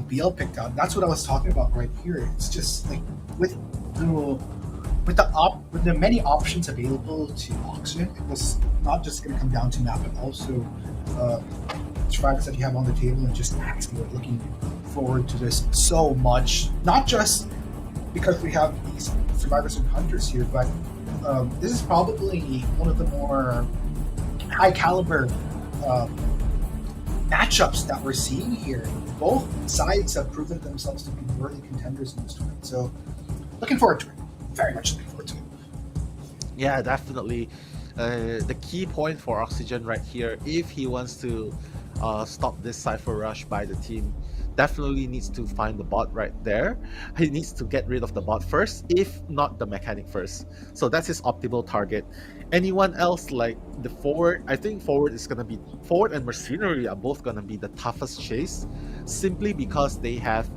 BL picked out. That's what I was talking about right here. It's just like with the many options available to Oxygen, it was not just going to come down to map, but also survivors that you have on the table, and just actually looking forward to this so much. Not just because we have these survivors and hunters here, but this is probably one of the more high caliber matchups that we're seeing here. Both sides have proven themselves to be worthy contenders in this tournament. So looking forward to it. Very much looking forward to it.
Yeah, definitely. The key point for Oxygen right here, if he wants to stop this Cypher rush by the team, definitely needs to find the bot right there. He needs to get rid of the bot first, if not the mechanic first. So that's his optimal target. Anyone else, like the forward, I think forward and mercenary are both gonna be the toughest chase, simply because they have,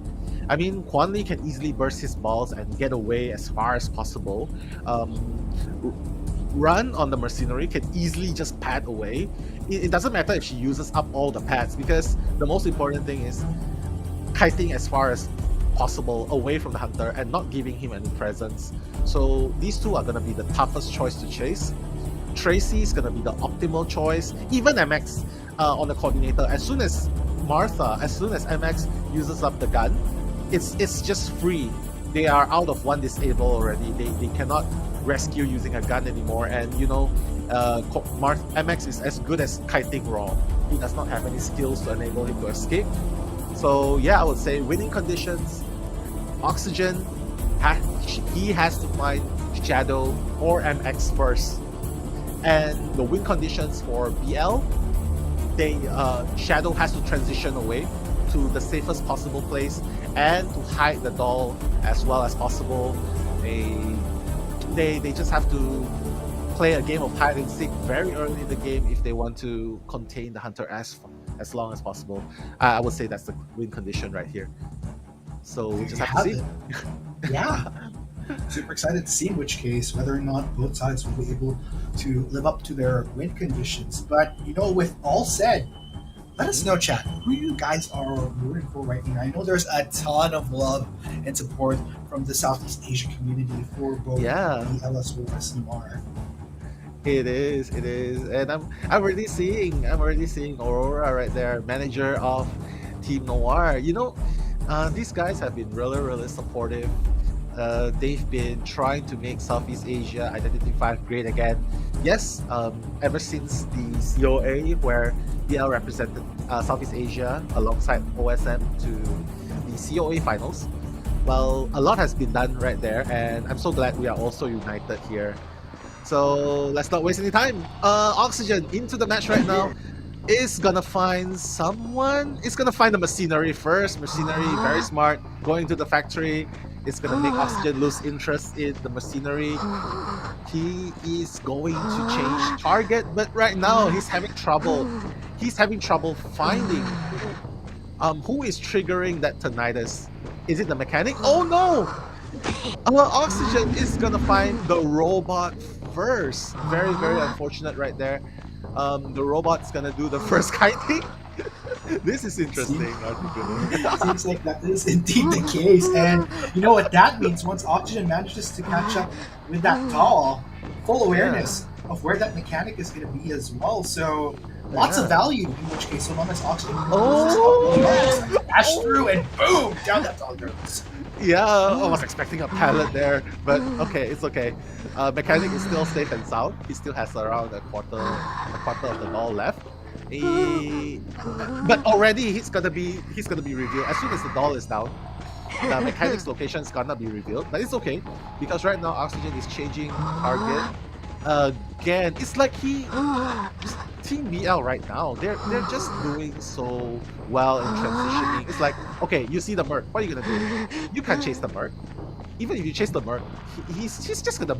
I mean, Quan Li can easily burst his balls and get away as far as possible. Run on the mercenary can easily just pad away. It doesn't matter if she uses up all the pads, because the most important thing is kiting as far as possible away from the hunter and not giving him any presence. So these two are going to be the toughest choice to chase. Tracy is going to be the optimal choice. Even MX on the coordinator, as soon as MX uses up the gun, it's just free. They are out of one disable already. They cannot rescue using a gun anymore, and you know, MX is as good as kiting raw. He does not have any skills to enable him to escape. So yeah, I would say winning conditions, Oxygen, he has to find Shadow or MX first. And the win conditions for BL, Shadow has to transition away to the safest possible place and to hide the doll as well as possible. They just have to play a game of hide and seek very early in the game if they want to contain the hunter as long as possible. I would say that's the win condition right here. So we just have to see.
Yeah. Super excited to see in which case whether or not both sides will be able to live up to their win conditions. But you know, with all said, Let us know, chat, who you guys are rooting for right now. I know there's a ton of love and support from the Southeast Asia community for both
Yeah.
the LS versus Noir.
It is, and I'm already seeing Aurora right there, manager of Team Noir. These guys have been really supportive. They've been trying to make Southeast Asia Identity 5 great again. Yes, ever since the COA where BL represented Southeast Asia alongside OSM to the COA finals. Well, a lot has been done right there, and I'm so glad we are also united here. So let's not waste any time. Oxygen into the match right now is gonna find someone. It's gonna find the Machinery first. Machinery, very smart, going to the factory. It's gonna make Oxygen lose interest in the Machinery. He is going to change target, but right now he's having trouble. He's having trouble finding who is triggering that tinnitus. Is it the mechanic? Oh no! Oxygen is gonna find the robot first. Very unfortunate right there. The robot's gonna do the first kiting. This is interesting.
Seems like that is indeed the case. And you know what that means? Once Oxygen manages to catch up with that doll, full awareness of where that mechanic is going to be as well. So lots of value in which case, so long as Oxygen dash through and boom, down that doll goes.
Yeah, I was expecting a pallet there, but okay, it's okay. Mechanic is still safe and sound. He still has around a quarter of the ball left. But already he's gonna be revealed as soon as the doll is down. The mechanic's location is gonna be revealed, but it's okay because right now Oxygen is changing target again. It's like Team BL right now, they're just doing so well in transitioning. It's like, okay, you see the Merc, what are you gonna do? You can't chase the Merc. Even if you chase the Merc, he's just gonna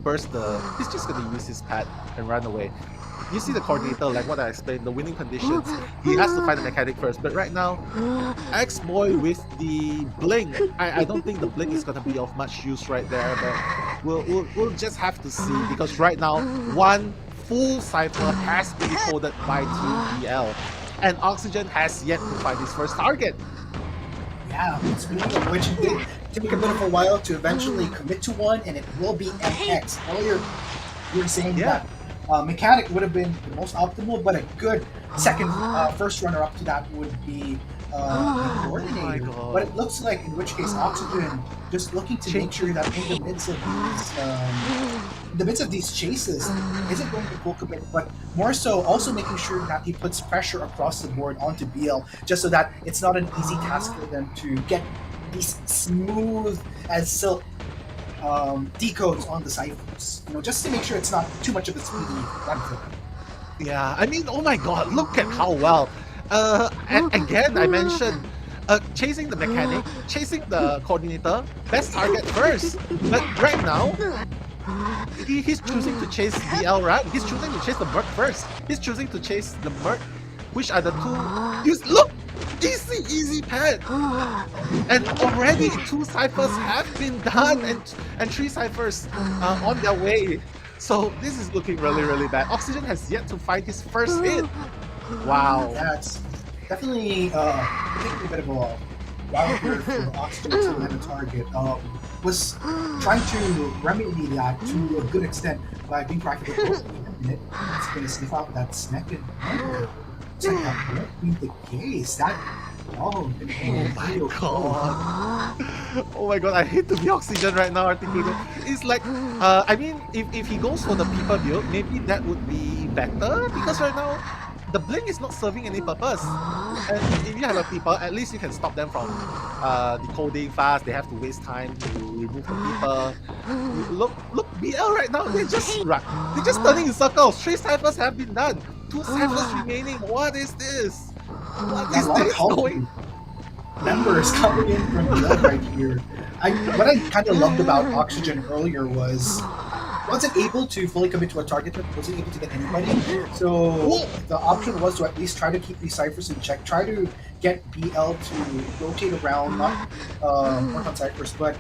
he's just gonna use his pad and run away. You see the coordinator, like what I explained, the winning conditions, he has to find the mechanic first. But right now, X-Boy with the Blink, I don't think the Blink is gonna be of much use right there, but we'll just have to see, because right now, one full cypher has been coded by Team BL, and Oxygen has yet to find his first target.
Yeah, speaking of which, it did take a bit of a while to eventually commit to one, and it will be MX. Earlier, you were saying that mechanic would have been the most optimal, but a good first runner-up to that would be coordinator. But it looks like, in which case, Oxygen just looking to make sure that in the midst of these chases, isn't going to full commit, but more so also making sure that he puts pressure across the board onto BL, just so that it's not an easy task for them to get these smooth as silk decodes on the ciphers, just to make sure it's not too much of a speedy run for them.
Yeah, I mean, oh my god, look at how well. And again, I mentioned chasing the mechanic, chasing the coordinator, best target first. But right now, he's choosing to chase BL, right? He's choosing to chase the Merc first. He's choosing to chase the Merc, which are the two. Look! Easy pad! And already 2 ciphers have been done, and 3 ciphers on their way. So this is looking really bad. Oxygen has yet to find his first hit. Wow.
That's definitely a bit of a wild here for Oxygen to land a target. Was trying to remedy that to a good extent by being practical. It's going to sniff out that snack and check out what being the case. Oh my god.
Oh my god, I hate to be Oxygen right now, Arcktikuno. It's like, I mean, if he goes for the people build, maybe that would be better, because right now, the Blink is not serving any purpose. And if you have a people, at least you can stop them from decoding fast. They have to waste time to remove the people. Look, BL right now, they're just turning in circles. 3 ciphers have been done. 2 ciphers remaining. What is this? What is this going?
Members coming in from BL right here. What I kind of loved about Oxygen earlier was wasn't able to fully commit to a target, wasn't able to get anybody. So the option was to at least try to keep these ciphers in check, try to get BL to rotate around, not work on ciphers. But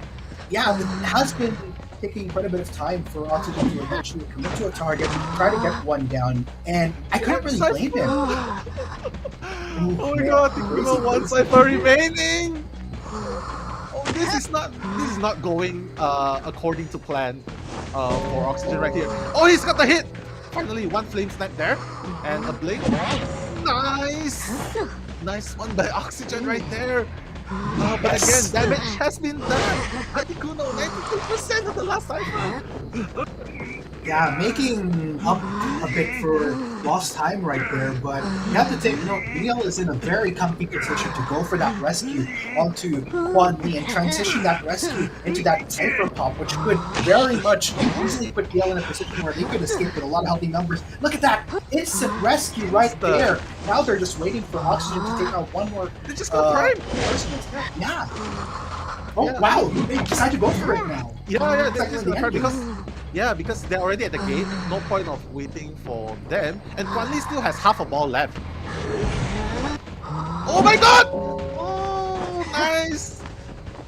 yeah, it has been taking quite a bit of time for Oxygen to eventually commit to a target, try to get one down, and I couldn't really blame him.
Oh my god, Arcktikuno, one cipher remaining! Oh, this is not going according to plan for Oxygen right here. Oh, he's got the hit! Finally, one flame snipe there, and a blink. Nice! Nice one by Oxygen right there. But again, damage has been done. Arcktikuno, 92% of the last cipher.
Yeah, making up a bit for lost time right there, but you have to take note, Neil is in a very comfy position to go for that rescue onto Quan Li and transition that rescue into that Cypher pop, which could very much easily put DL in a position where they could escape with a lot of healthy numbers. Look at that! Instant rescue right there! Now they're just waiting for Oxygen to take out one more.
They just got prime!
Yeah! Oh
Yeah.
wow, they decided to go for it now.
Yeah,
It's
this
like
is
the
the part
ending.
because they're already at the gate. No point of waiting for them. And Quan Li still has half a ball left. Oh my god! Oh, nice!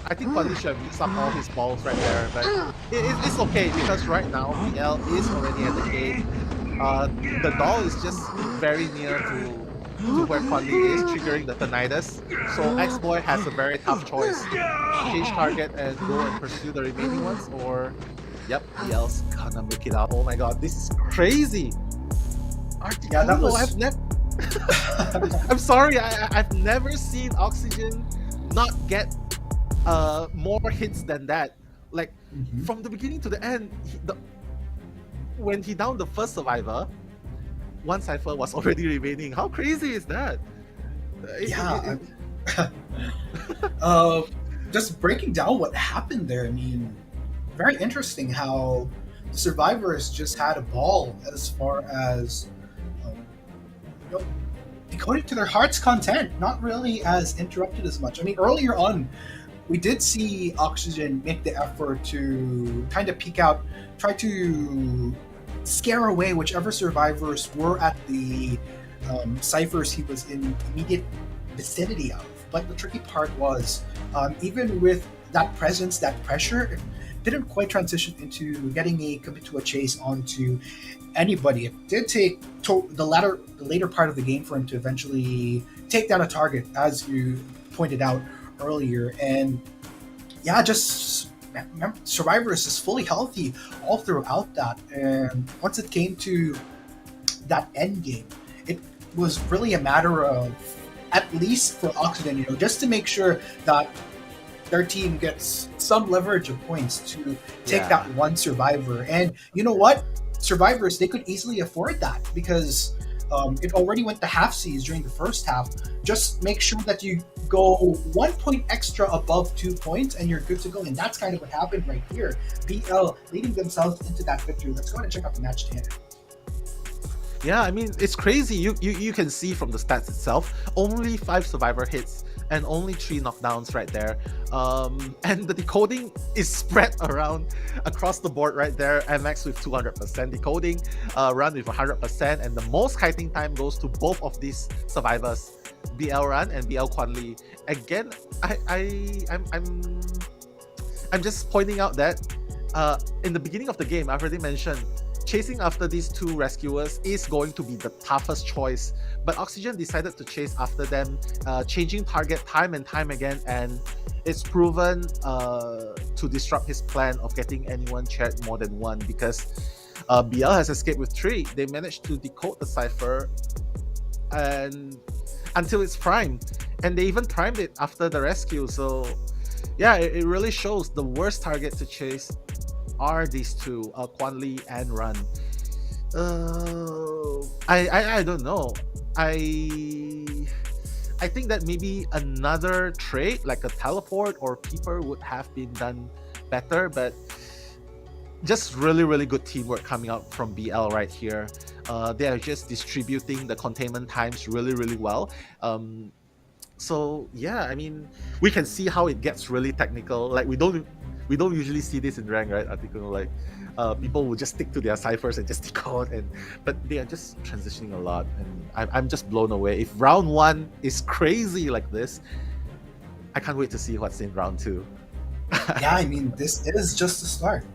I think Quan Li should have used up all his balls right there, but it's okay because right now BL is already at the gate. The doll is just very near to where Quan Li is, triggering the tinnitus. So X-Boy has a very tough choice. Change target and go and pursue the remaining ones, or yep, BL's gonna make it up. Oh my god, this is crazy! Arcktikuno,
Yeah, that was-
I've never I'm sorry, I've never seen Oxygen not get more hits than that. Like from the beginning to the end, when he downed the first survivor, one cipher was already remaining. How crazy is that?
Yeah. Just breaking down what happened there, I mean, very interesting how the survivors just had a ball as far as decoding to their heart's content, not really as interrupted as much. I mean, earlier on, we did see Oxygen make the effort to kind of peek out, try to scare away whichever survivors were at the ciphers he was in immediate vicinity of. But the tricky part was, even with that presence, that pressure, it didn't quite transition into getting a commit to a chase onto anybody. It did take the later part of the game for him to eventually take down a target, as you pointed out earlier. And yeah, just survivors is fully healthy all throughout that. And once it came to that end game, it was really a matter of, at least for Oxygen, just to make sure that their team gets some leverage of points to take that one survivor. And you know what? Survivors, they could easily afford that because it already went to half C's during the first half. Just make sure that you go 1 point extra above 2 points and you're good to go. And that's kind of what happened right here. BL leading themselves into that victory. Let's go ahead and check out the match standard.
Yeah, I mean, it's crazy. You can see from the stats itself, only 5 survivor hits and only 3 knockdowns right there. And the decoding is spread around across the board right there. MX with 200% decoding, Run with 100%, and the most kiting time goes to both of these survivors, BL Run and BL Quan Li. Again, I'm just pointing out that in the beginning of the game, I've already mentioned, chasing after these 2 rescuers is going to be the toughest choice, but Oxygen decided to chase after them, changing target time and time again, and it's proven to disrupt his plan of getting anyone chaired more than 1, because BL has escaped with 3. They managed to decode the cipher and until it's primed, and they even primed it after the rescue. So yeah, it really shows the worst target to chase are these 2, Quan Li and Run. I don't know. I think that maybe another trait like a teleport or peeper would have been done better, but just really good teamwork coming out from BL right here. They are just distributing the containment times really well. So yeah, I mean, we can see how it gets really technical. Like we don't usually see this in rank, right? Arcktikuno, like people will just stick to their ciphers and just decode, but they are just transitioning a lot, and I'm just blown away. If round 1 is crazy like this, I can't wait to see what's in round 2.
Yeah, I mean, this is just the start.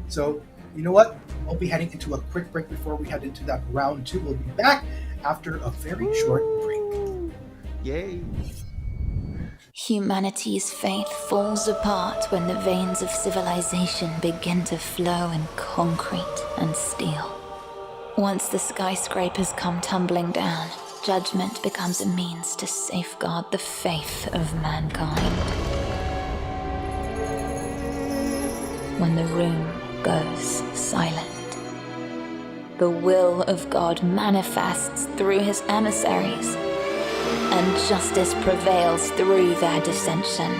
So, you know what? We'll be heading into a quick break before we head into that round 2. We'll be back after a very short break.
Yay!
Humanity's faith falls apart when the veins of civilization begin to flow in concrete and steel. Once the skyscrapers come tumbling down, judgment becomes a means to safeguard the faith of mankind. When the room goes silent, the will of God manifests through his emissaries, and justice prevails through their dissension.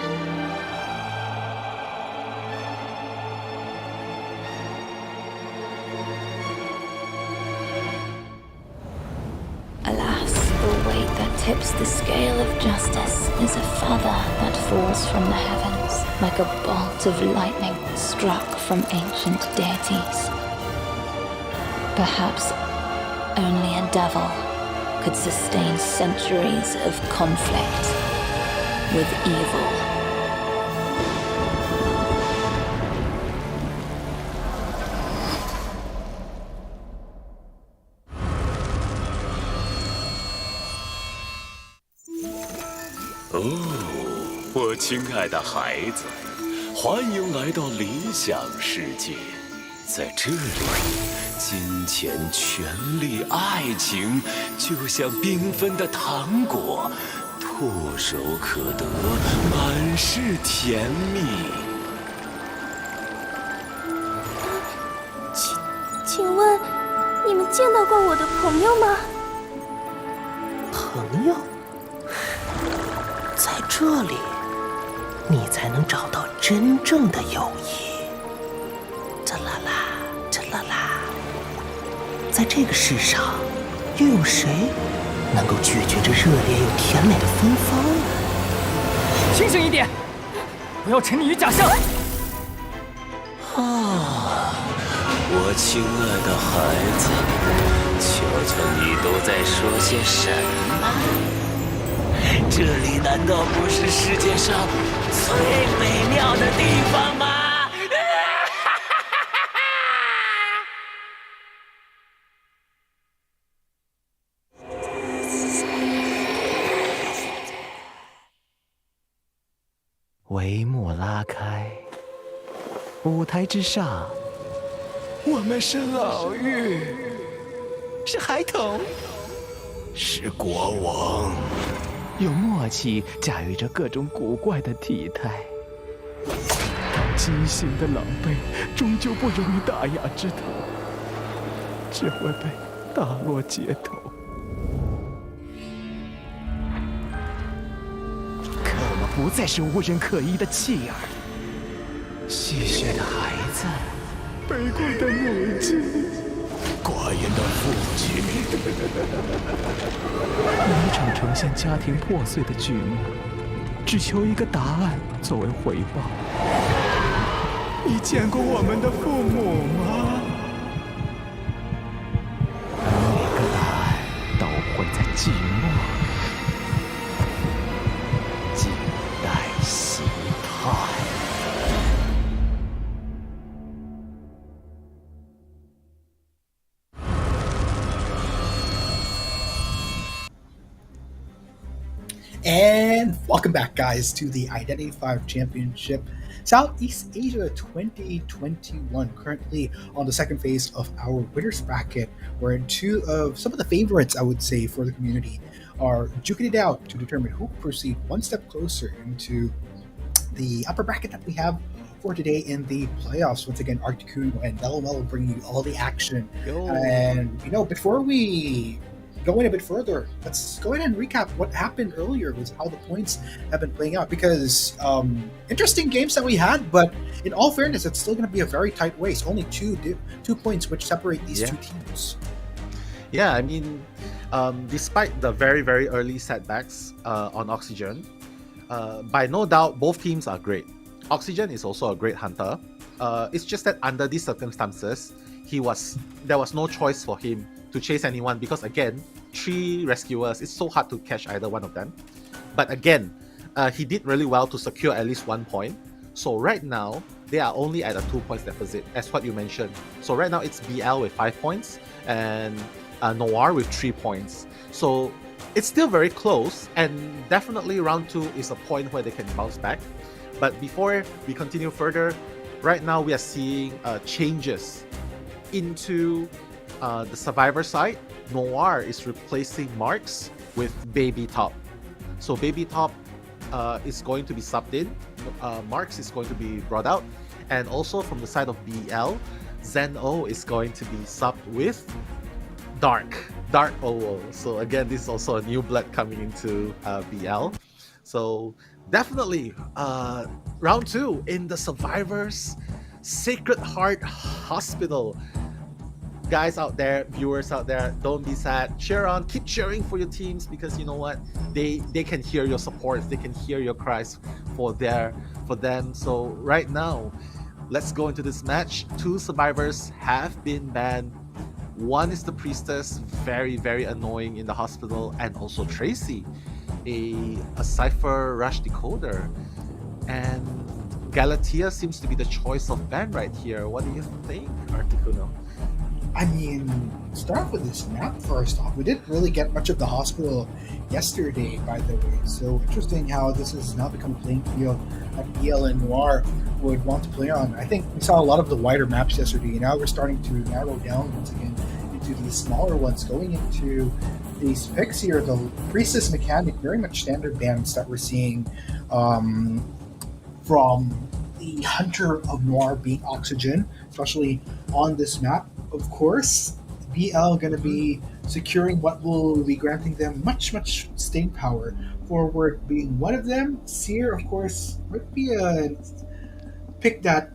Alas, the weight that tips the scale of justice is a feather that falls from the heavens, like a bolt of lightning struck from ancient deities. Perhaps only a devil could sustain centuries of conflict with evil.
哦，我亲爱的孩子，欢迎来到理想世界。在这里，金钱、权力、爱情，就像缤纷的糖果，唾手可得，满是甜蜜。
请问，你们见到过我的朋友吗？
朋友，在这里，你才能找到真正的友谊。这啦啦，这啦啦，在这个世上，又有谁能够拒绝这热烈又甜美的芬芳呢？
清醒一点，不要沉溺于假象。
我亲爱的孩子，瞧瞧你都在说些什么？这里难道不是世界上最美妙的地方吗？
帷幕拉开，舞台之上，我们是老妪，是孩童，是国王，有默契驾驭着各种古怪的体态。畸形的狼狈终究不容于大雅之堂，只会被打落街头。不再是无人可依的弃儿，戏谑的孩子，卑贵的母亲，寡言的父亲，每场呈现家庭破碎的剧目，只求一个答案作为回报。你见过我们的父母吗？每个答案都会在寂寞里。
And welcome back, guys, to the Identity 5 Championship Southeast Asia 2021. Currently on the second phase of our winners bracket, where some of the favorites, I would say, for the community are duking it out to determine who will proceed one step closer into the upper bracket that we have for today in the playoffs. Once again, Arcktikuno and Mello bringing you all the action.
Yo.
And, before we go in a bit further, let's go ahead and recap what happened earlier with how the points have been playing out, because interesting games that we had, but in all fairness, it's still going to be a very tight race. Only two points which separate these two teams.
Yeah, I mean, despite the very, very early setbacks on Oxygen, by no doubt, both teams are great. Oxygen is also a great hunter. It's just that under these circumstances, there was no choice for him to chase anyone, because again, 3 rescuers, it's so hard to catch either one of them. But again, he did really well to secure at least 1 point. So right now, they are only at a 2 points deficit, as what you mentioned. So right now it's BL with 5 points and Noir with 3 points. So it's still very close, and definitely round 2 is a point where they can bounce back. But before we continue further, right now we are seeing changes into the survivor side. Noir is replacing Marks with Baby Top. So Baby Top is going to be subbed in. Marks is going to be brought out. And also from the side of BL, Zen-O is going to be subbed with Dark OO. So again, this is also a new blood coming into BL. So definitely round 2 in the Survivors Sacred Heart Hospital. Guys out there, viewers out there, don't be sad. Cheer on, keep cheering for your teams, because you know what? They can hear your support, they can hear your cries for them. So right now, let's go into this match. 2 survivors have been banned. One is the Priestess, very, very annoying in the hospital, and also Tracy, a Cypher Rush decoder. And Galatea seems to be the choice of ban right here. What do you think, Arcktikuno?
I mean, start off with this map first off. We didn't really get much of the hospital yesterday, by the way. So interesting how this has now become a playing field that BL and Noir would want to play on. I think we saw a lot of the wider maps yesterday, and now we're starting to narrow down once again into these smaller ones. Going into these picks here, the Priestess mechanic, very much standard bans that we're seeing from the Hunter of Noir being Oxygen, especially on this map. Of course, BL going to be securing what will be granting them much staying power. Forward being one of them. Seer, of course, might be a pick that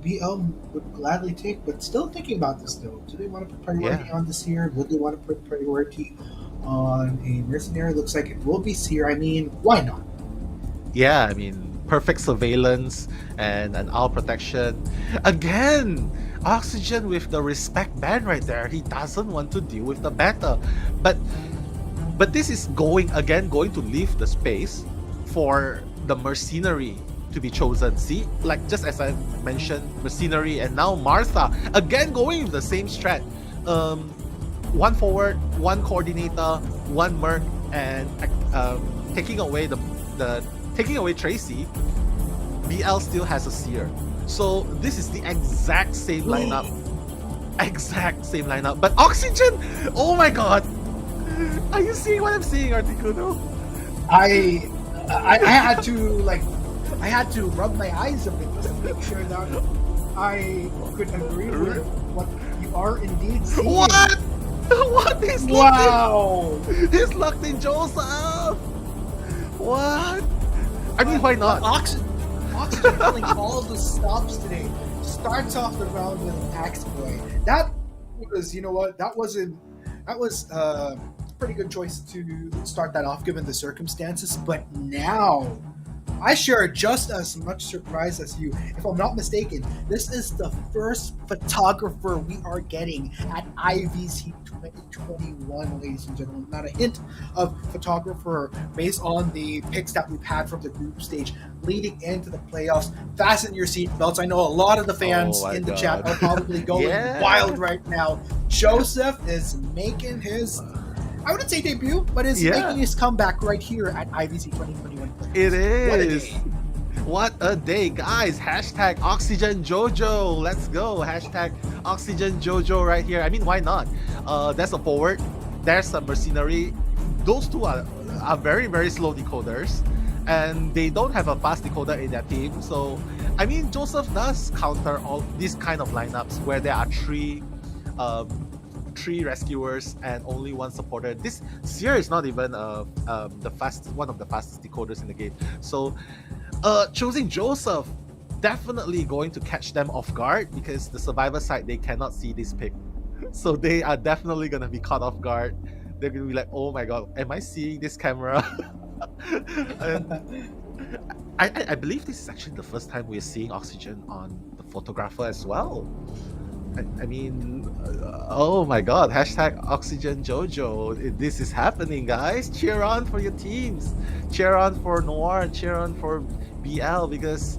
BL would gladly take, but still thinking about this though. Do they want to put priority on the Seer? Would they want to put priority on a Mercenary? Looks like it will be Seer. I mean, why not?
Yeah, I mean, perfect surveillance and an owl protection. Again, Oxygen with the respect ban right there. He doesn't want to deal with the beta. But this is going to leave the space for the Mercenary to be chosen. See, like just as I mentioned, Mercenary, and now Martha again going with the same strat. One forward, one coordinator, one merc, and taking away Tracy. BL still has a Seer. So this is the exact same lineup. But Oxygen! Oh my god! Are you seeing what I'm seeing, Arcktikuno?
I had to rub my eyes a bit just to make sure that I could agree with what you are indeed seeing.
What? What is
wow!
He's locked in Joseph! What? I mean, why not?
Oxygen killing all the stops today. Starts off the round with an Axe Boy. That was, you know what? That was a pretty good choice to start that off given the circumstances. But now, I share just as much surprise as you. If I'm not mistaken, this is the first photographer we are getting at IVC 2021, ladies and gentlemen. Not a hint of photographer based on the picks that we've had from the group stage leading into the playoffs. Fasten your seatbelts. I know a lot of the fans in the chat are probably going wild right now. Joseph is making his, I wouldn't say debut, but is making his comeback right here at IVC 2021.
It is. What a day, guys. Hashtag Oxygen Jojo. Let's go. Hashtag Oxygen Jojo right here. I mean, why not? There's a forward. There's a Mercenary. Those two are very, very slow decoders. And they don't have a fast decoder in their team. So, I mean, Joseph does counter all these kind of lineups where there are three rescuers and only one supporter. This Seer is not even one of the fastest decoders in the game. So choosing Joseph definitely going to catch them off guard, because the survivor side, they cannot see this pick. So they are definitely gonna be caught off guard. They're gonna be like, oh my god, am I seeing this camera? I believe this is actually the first time we're seeing Oxygen on the photographer as well. I mean, oh my god, hashtag Oxygen Jojo. This is happening, guys. Cheer on for your teams. Cheer on for Noir, cheer on for BL, because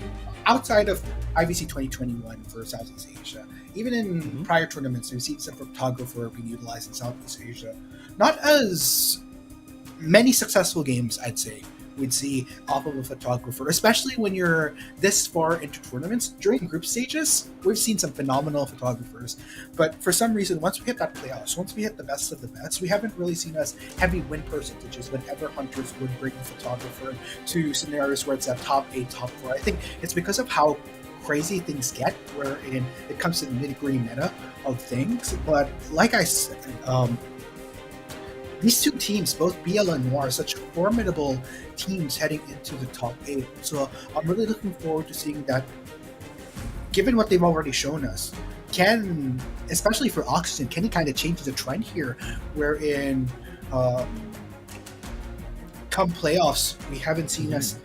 outside of IVC 2021 for Southeast Asia, even in prior tournaments, we've seen some photographer being utilized in Southeast Asia. Not as many successful games, I'd say, we'd see off of a photographer, especially when you're this far into tournaments. During group stages, we've seen some phenomenal photographers, but for some reason, once we hit that playoffs, once we hit the best of the best, we haven't really seen us heavy win percentages whenever hunters would bring a photographer to scenarios where it's at top 8, top 4. I think it's because of how crazy things get, wherein it comes to the nitty-gritty meta of things. But like I said, these two teams, both BL and Noir, are such formidable teams heading into the top 8. So I'm really looking forward to seeing that, given what they've already shown us, can, especially for Oxygen, can he kind of change the trend here, wherein come playoffs, we haven't seen us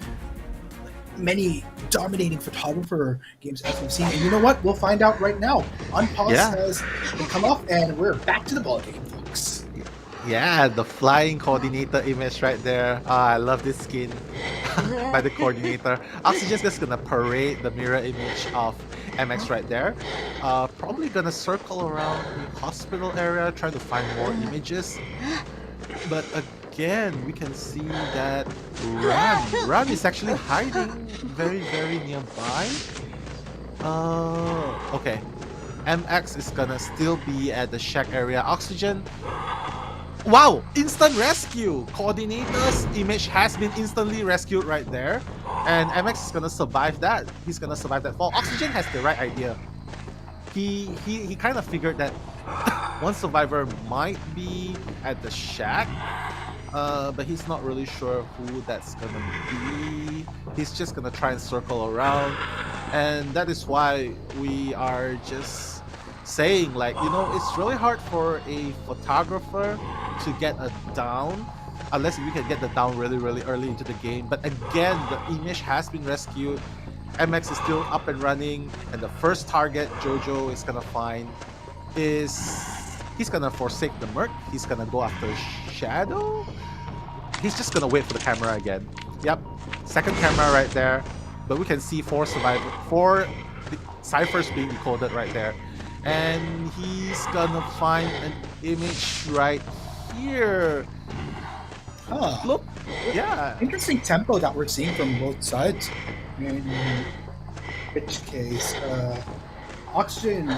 many dominating photographer games as we've seen. And you know what? We'll find out right now. Unpause has come off, and we're back to the ballgame, folks.
Yeah, the flying coordinator image right there. I love this skin by the coordinator. Oxygen's just gonna parade the mirror image of MX right there. Probably gonna circle around the hospital area, trying to find more images. But again, we can see that Ran is actually hiding very, very nearby. Okay. MX is gonna still be at the shack area. Oxygen. Wow! Instant rescue! Coordinator's image has been instantly rescued right there. And MX is gonna survive that. He's gonna survive that fall. Oxygen has the right idea. He kind of figured that one survivor might be at the shack. But he's not really sure who that's gonna be. He's just gonna try and circle around. And that is why we are just saying, like, you know, it's really hard for a photographer to get a down unless we can get the down really, really early into the game. But again, the image has been rescued. MX is still up and running, and the first target Jojo is gonna find is he's gonna forsake the Merc. He's gonna go after Shadow. He's just gonna wait for the camera again. Yep, second camera right there. But we can see four ciphers being decoded right there. And he's gonna find an image right here.
Huh.
Look, yeah.
Interesting tempo that we're seeing from both sides. In which case, Oxygen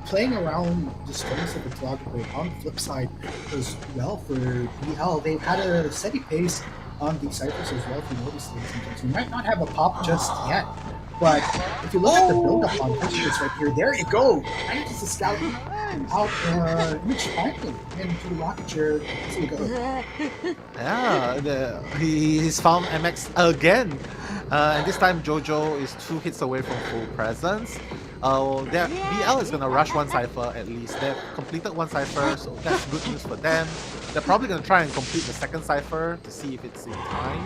playing around the strengths of the photographer. On the flip side as well for BL, they've had a steady pace on the ciphers as well, if you notice, ladies and gentlemen. We might not have a pop just yet, but if you look at the build-up on Pochspice right here, there you go! Manages to scout out Mitch finding into the rocket chair. There you go.
Yeah, he's found MX again. And this time Jojo is 2 hits away from full presence. BL is gonna rush one cipher at least. They've completed one cipher, so that's good news for them. They're probably gonna try and complete the second cipher to see if it's in time.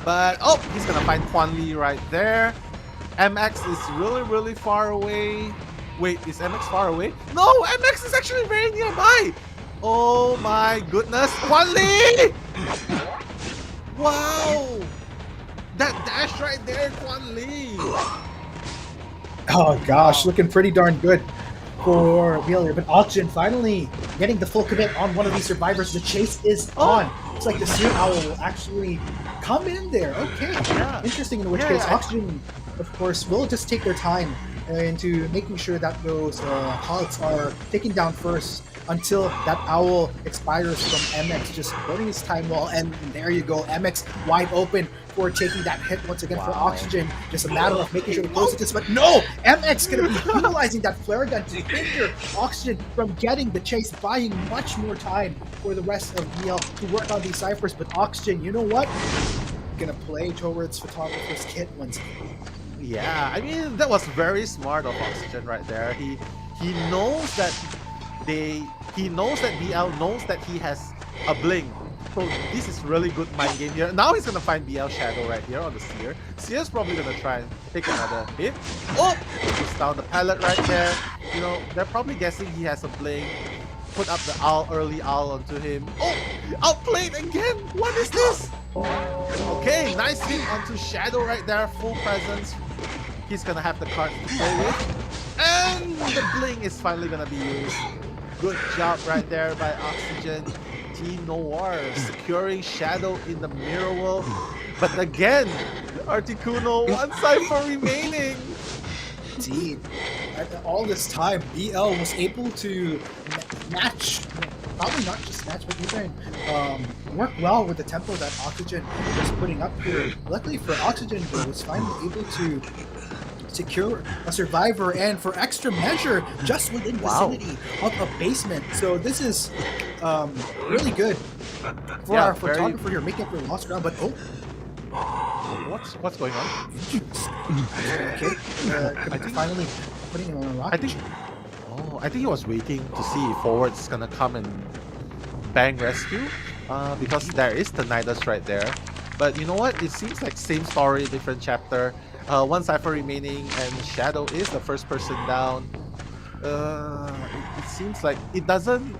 But oh, he's gonna find Quan Li right there. MX is really, really far away. Wait, is MX far away? No, MX is actually very nearby. Oh my goodness, Quan Li! Wow! That dash right there, Quan Li!
Oh gosh, looking pretty darn good for Amelia. But Oxygen finally getting the full commit on one of these survivors. The chase is on. It's like the Sea Owl will actually come in there. Okay,
Yeah.
Interesting, in which case Oxygen, of course, will just take their time into making sure that those halts are taken down first until that owl expires from MX, just burning his time well. And there you go, MX wide open for taking that hit once again for Oxygen. Just a matter of making sure to close it. But no, MX gonna be utilizing that flare gun to hinder Oxygen from getting the chase, buying much more time for the rest of BL to work on these ciphers. But Oxygen, you know what? Gonna play towards Photographer's Kit once again.
Yeah, I mean, that was very smart of Oxygen right there. He knows that he knows that BL knows that he has a blink. So this is really good mind game here. Now he's gonna find BL Shadow right here on the Seer. Seer's probably gonna try and take another hit. Oh! Puts down the pallet right there. You know, they're probably guessing he has a blink. Put up the early owl onto him. Oh! Outplayed again! What is this? Okay, nice hit onto Shadow right there. Full presence. He's gonna have the cards to play with. And the bling is finally gonna be used. Good job right there by Oxygen. Team Noir securing Shadow in the mirror world. But again, Arcktikuno, one cipher remaining.
Indeed. All this time, BL was able to match, probably not just match, but even work well with the tempo that Oxygen was putting up here. Luckily for Oxygen, though, was finally able to secure a survivor and for extra measure just within vicinity of a basement. So this is really good for our photographer here, making up for lost ground. But
what's going on?
Okay, I think finally putting him on a rock.
I think he was waiting to see if forward's gonna come and bang rescue, because there is the Nidus right there. But you know what? It seems like same story, different chapter. One cipher remaining, and Shadow is the first person down. It seems like it doesn't.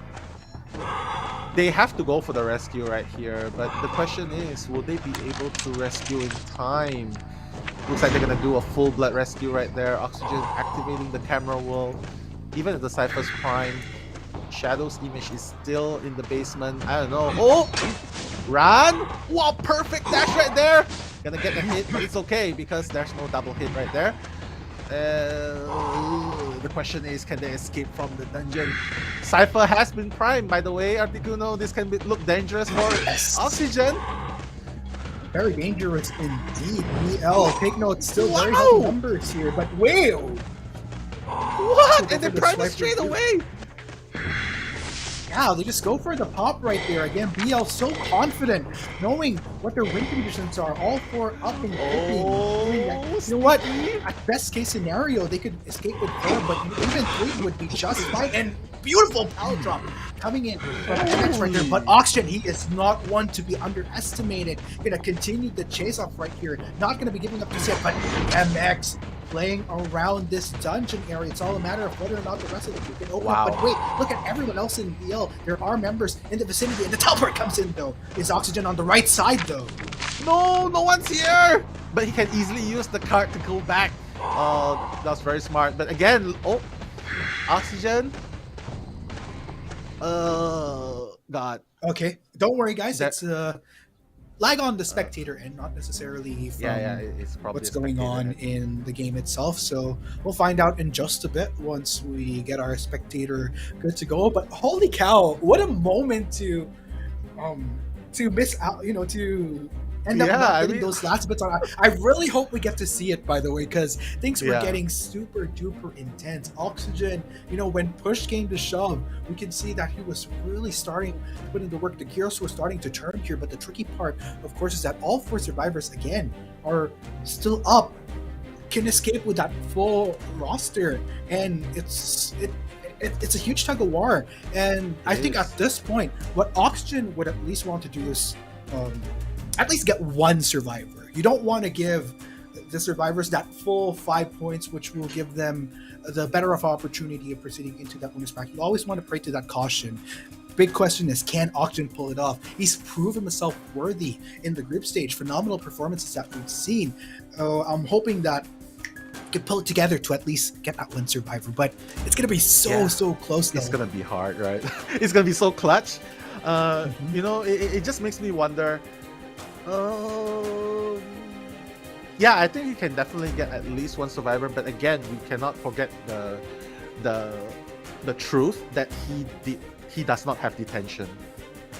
They have to go for the rescue right here, but the question is, will they be able to rescue in time? Looks like they're gonna do a full blood rescue right there. Oxygen activating the camera wall. Even if the cipher's primed, Shadow's image is still in the basement. I don't know. Oh! Run! Wow, perfect dash right there! Gonna get the hit, but it's okay because there's no double hit right there. The question is, can they escape from the dungeon? Cypher has been primed, by the way, Arcktikuno. This can look dangerous for Oxygen.
Very dangerous indeed. BL, take note, still very high numbers here, but wait!
What? And they primed it straight away!
Yeah, they just go for the pop right there. Again, BL so confident, knowing what their win conditions are, all four up and clicking. You know what? At best case scenario, they could escape with 4, but even 3 would be just fine. And beautiful power drop coming in from MX right there. But Oxygen, he is not one to be underestimated. Gonna continue the chase off right here. Not gonna be giving up just yet, but MX playing around this dungeon area. It's all a matter of whether or not the rest of the group can open up. But wait, look at everyone else in BL. There are members in the vicinity, and the teleport comes in though. Is Oxygen on the right side though?
No, no one's here! But he can easily use the cart to go back. That's very smart. But again, Oxygen. God.
Okay, don't worry guys, it's lag on the spectator and not necessarily from
it's probably
what's going on in the game itself. So we'll find out in just a bit once we get our spectator good to go. But holy cow, what a moment to miss out, to end up not getting those last bits on. I really hope we get to see it, by the way, because things were getting super duper intense. Oxygen, when push came to shove, we can see that he was really starting putting the work. The gears were starting to turn here, but the tricky part, of course, is that all 4 survivors again are still up, can escape with that full roster, and it's a huge tug of war. And I think at this point, what Oxygen would at least want to do is at least get 1 survivor. You don't want to give the survivors that full 5 points, which will give them the better of opportunity of proceeding into that winner's bracket. You always want to pray to that caution. Big question is, can Oxygen pull it off? He's proven himself worthy in the group stage. Phenomenal performances that we've seen. I'm hoping that he can pull it together to at least get that 1 survivor. But it's going to be so close though.
It's going to be hard, right? It's going to be so clutch. It just makes me wonder. I think he can definitely get at least 1 survivor, but again, we cannot forget the truth that he does not have detention.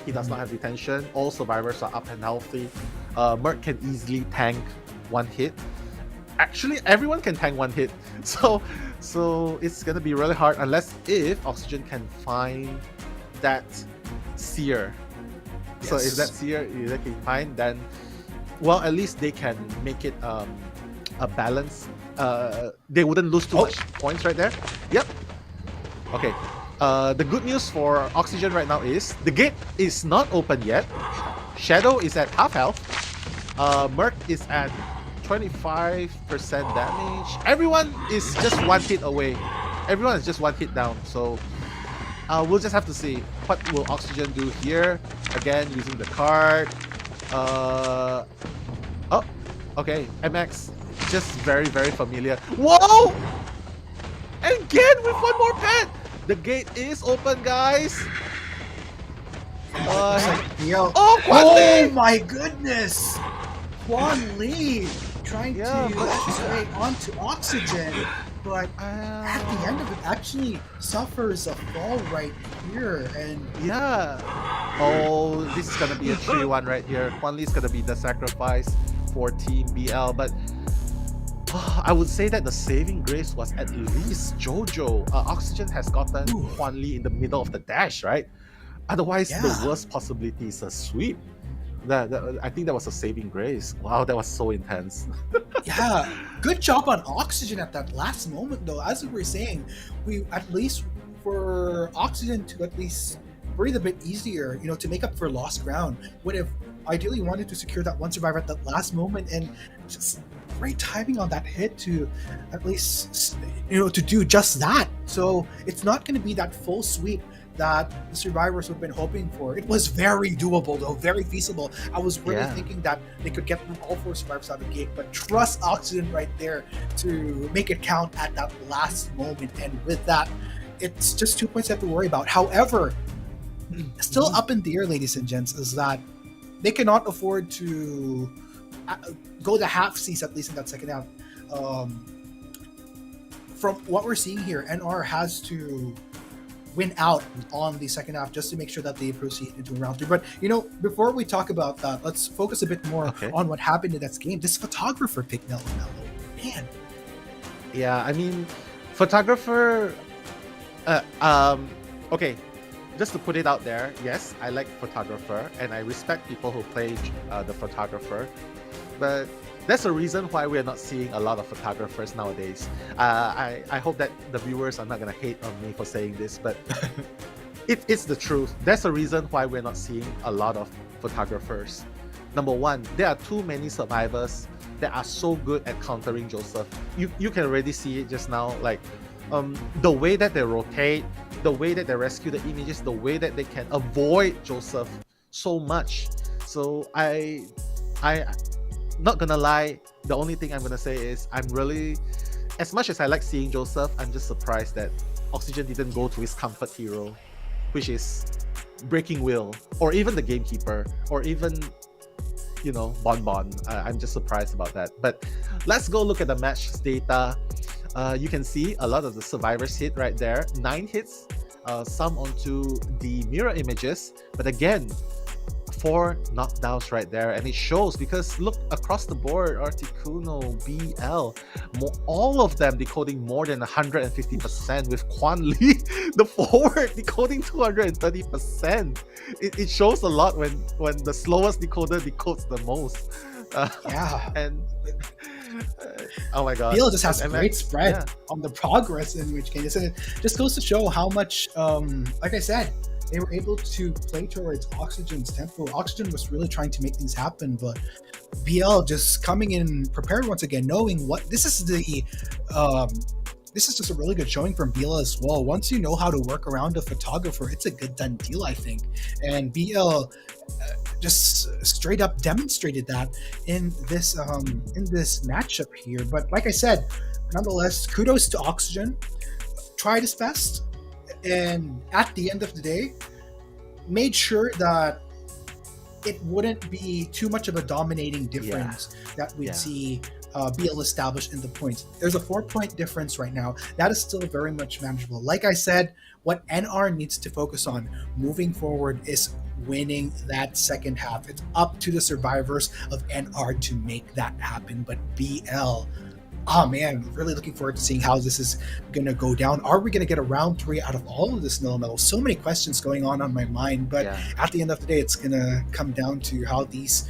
He does not have detention. All survivors are up and healthy. Merc can easily tank 1 hit. Actually, everyone can tank 1 hit. So it's gonna be really hard unless if Oxygen can find that seer. So if that seer they can find, then at least they can make it a balance. They wouldn't lose too much points right there. Yep. Okay. The good news for Oxygen right now is the gate is not open yet. Shadow is at half health. Merc is at 25% damage. Everyone is just 1 hit away. Everyone is just 1 hit down. So we'll just have to see what will Oxygen do here. Again, using the card. Okay, MX just very, very familiar. Whoa! Again with one more pet! The gate is open, guys.
Yo.
Oh, Quan
Oh
Lee!
my goodness! Quan Lee trying to
but-
push his way onto Oxygen, but at the end of it actually suffers a fall right here, and
Yeah. Oh, this is gonna be a 3-1 right here. Quan Lee's gonna be the sacrifice for Team BL, but I would say that the saving grace was at least Jojo. Oxygen has gotten Quan Lee in the middle of the dash, right? Otherwise, the
Yeah.
worst possibility is a sweep. I think that was a saving grace. Wow, that was so intense.
yeah, good job on Oxygen at that last moment though. As we were saying, we at least for Oxygen to at least breathe a bit easier, to make up for lost ground, would have ideally wanted to secure that one survivor at that last moment, and just great timing on that hit to at least to do just that. So it's not going to be that full sweep that the survivors would have been hoping for. It was very doable though, very feasible. I was really thinking that they could get all 4 survivors out of the gate, but trust Oxygen right there to make it count at that last moment. And with that, it's just 2 points they have to worry about. However, still up in the air, ladies and gents, is that they cannot afford to go the half seas, at least in that second half. From what we're seeing here, NR has to win out on the second half just to make sure that they proceed into round 3. But before we talk about that, let's focus a bit more on what happened in that game. This photographer picked Mello. Man.
Yeah, I mean, photographer. Okay, just to put it out there, yes, I like photographer and I respect people who play the photographer, but that's a reason why we're not seeing a lot of photographers nowadays. I hope that the viewers are not gonna hate on me for saying this, but it's the truth. There's a reason why we're not seeing a lot of photographers. Number one, there are too many survivors that are so good at countering Joseph. You can already see it just now, like the way that they rotate, the way that they rescue the images, the way that they can avoid Joseph so much. So I not gonna lie, the only thing I'm gonna say is I'm really, as much as I like seeing Joseph, I'm just surprised that Oxygen didn't go to his comfort hero, which is Breaking Will, or even the Gamekeeper, or even Bon. I'm just surprised about that. But let's go look at the match data. You can see a lot of the survivors hit right there. 9 hits, some onto the mirror images, but again, 4 knockdowns right there, and it shows because look across the board, Arcktikuno, BL, all of them decoding more than 150%, with Quan Lee, the forward, decoding 230%. It shows a lot when the slowest decoder decodes the most. And oh my god,
BL just has great spread on the progress in which game. So it just goes to show how much, like I said, they were able to play towards Oxygen's tempo. Oxygen was really trying to make things happen, but BL just coming in prepared once again, knowing what this is just a really good showing from BL as well. Once you know how to work around a photographer, it's a good done deal, I think. And BL just straight up demonstrated that in this matchup here. But like I said, nonetheless, kudos to Oxygen. Tried his best, and at the end of the day, made sure that it wouldn't be too much of a dominating difference that we'd see BL established in the points. There's a 4-point difference right now. That is still very much manageable. Like I said, what NR needs to focus on moving forward is winning that second half. It's up to the survivors of NR to make that happen. But BL, oh man, really looking forward to seeing how this is going to go down. Are we going to get a round 3 out of all of this Nello? So many questions going on my mind, but at the end of the day, it's going to come down to how these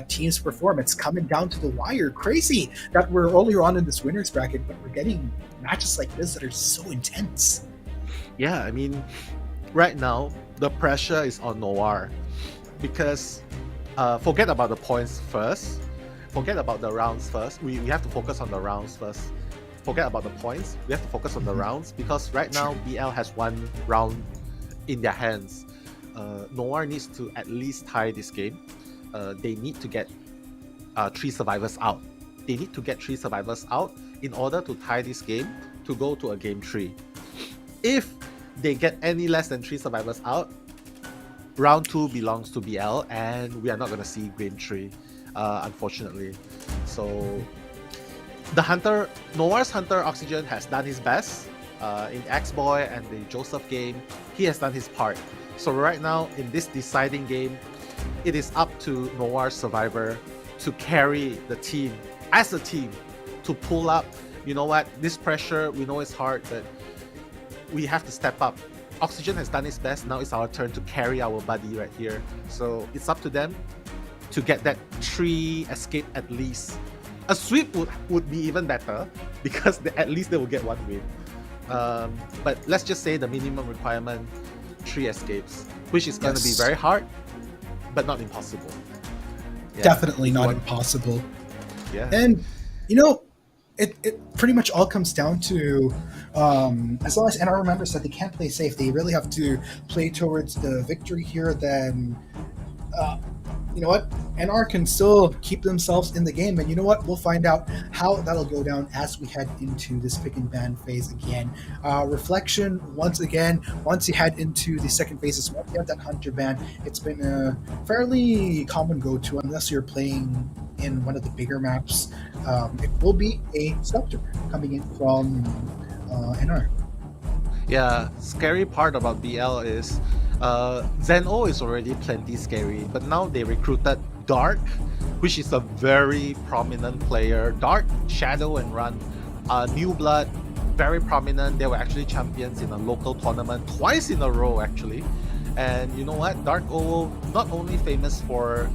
teams perform. It's coming down to the wire. Crazy that we're earlier on in this winners bracket, but we're getting matches like this that are so intense.
Yeah, I mean, right now, the pressure is on Noir because forget about the points first. Forget about the rounds first. We have to focus on the rounds first. Forget about the points. We have to focus on the rounds because right now BL has 1 round in their hands. Noir needs to at least tie this game. They need to get 3 survivors out they need to get 3 survivors out in order to tie this game to go to a game 3. If they get any less than 3 survivors out, round 2 belongs to BL, and we are not going to see game 3, unfortunately. So the Hunter, Noir's Hunter Oxygen has done his best in X-Boy and the Joseph game. He has done his part. So right now in this deciding game, it is up to Noir's Survivor to carry the team as a team, to pull up. You know what, this pressure, we know it's hard, but we have to step up. Oxygen has done its best. Now it's our turn to carry our buddy right here. So it's up to them to get that 3 escape at least. A sweep would be even better, because at least they will get 1 win. But let's just say the minimum requirement, 3 escapes, which is going to be very hard, but not impossible. Yeah.
Definitely not impossible.
Yeah.
And, you know, it pretty much all comes down to, as long as NR remembers that they can't play safe, they really have to play towards the victory here, then, you know what, NR can still keep themselves in the game. And you know what, we'll find out how that'll go down as we head into this pick and ban phase again. Reflection, once again, once you head into the second phases, once you have that Hunter ban, it's been a fairly common go-to, unless you're playing in one of the bigger maps. It will be a Sculptor coming in from NR.
Yeah, scary part about BL is Zeno is already plenty scary, but now they recruited Dark, which is a very prominent player. Dark, Shadow, and Run, New Blood, very prominent. They were actually champions in a local tournament twice in a row, actually. And you know what? Dark O, not only famous for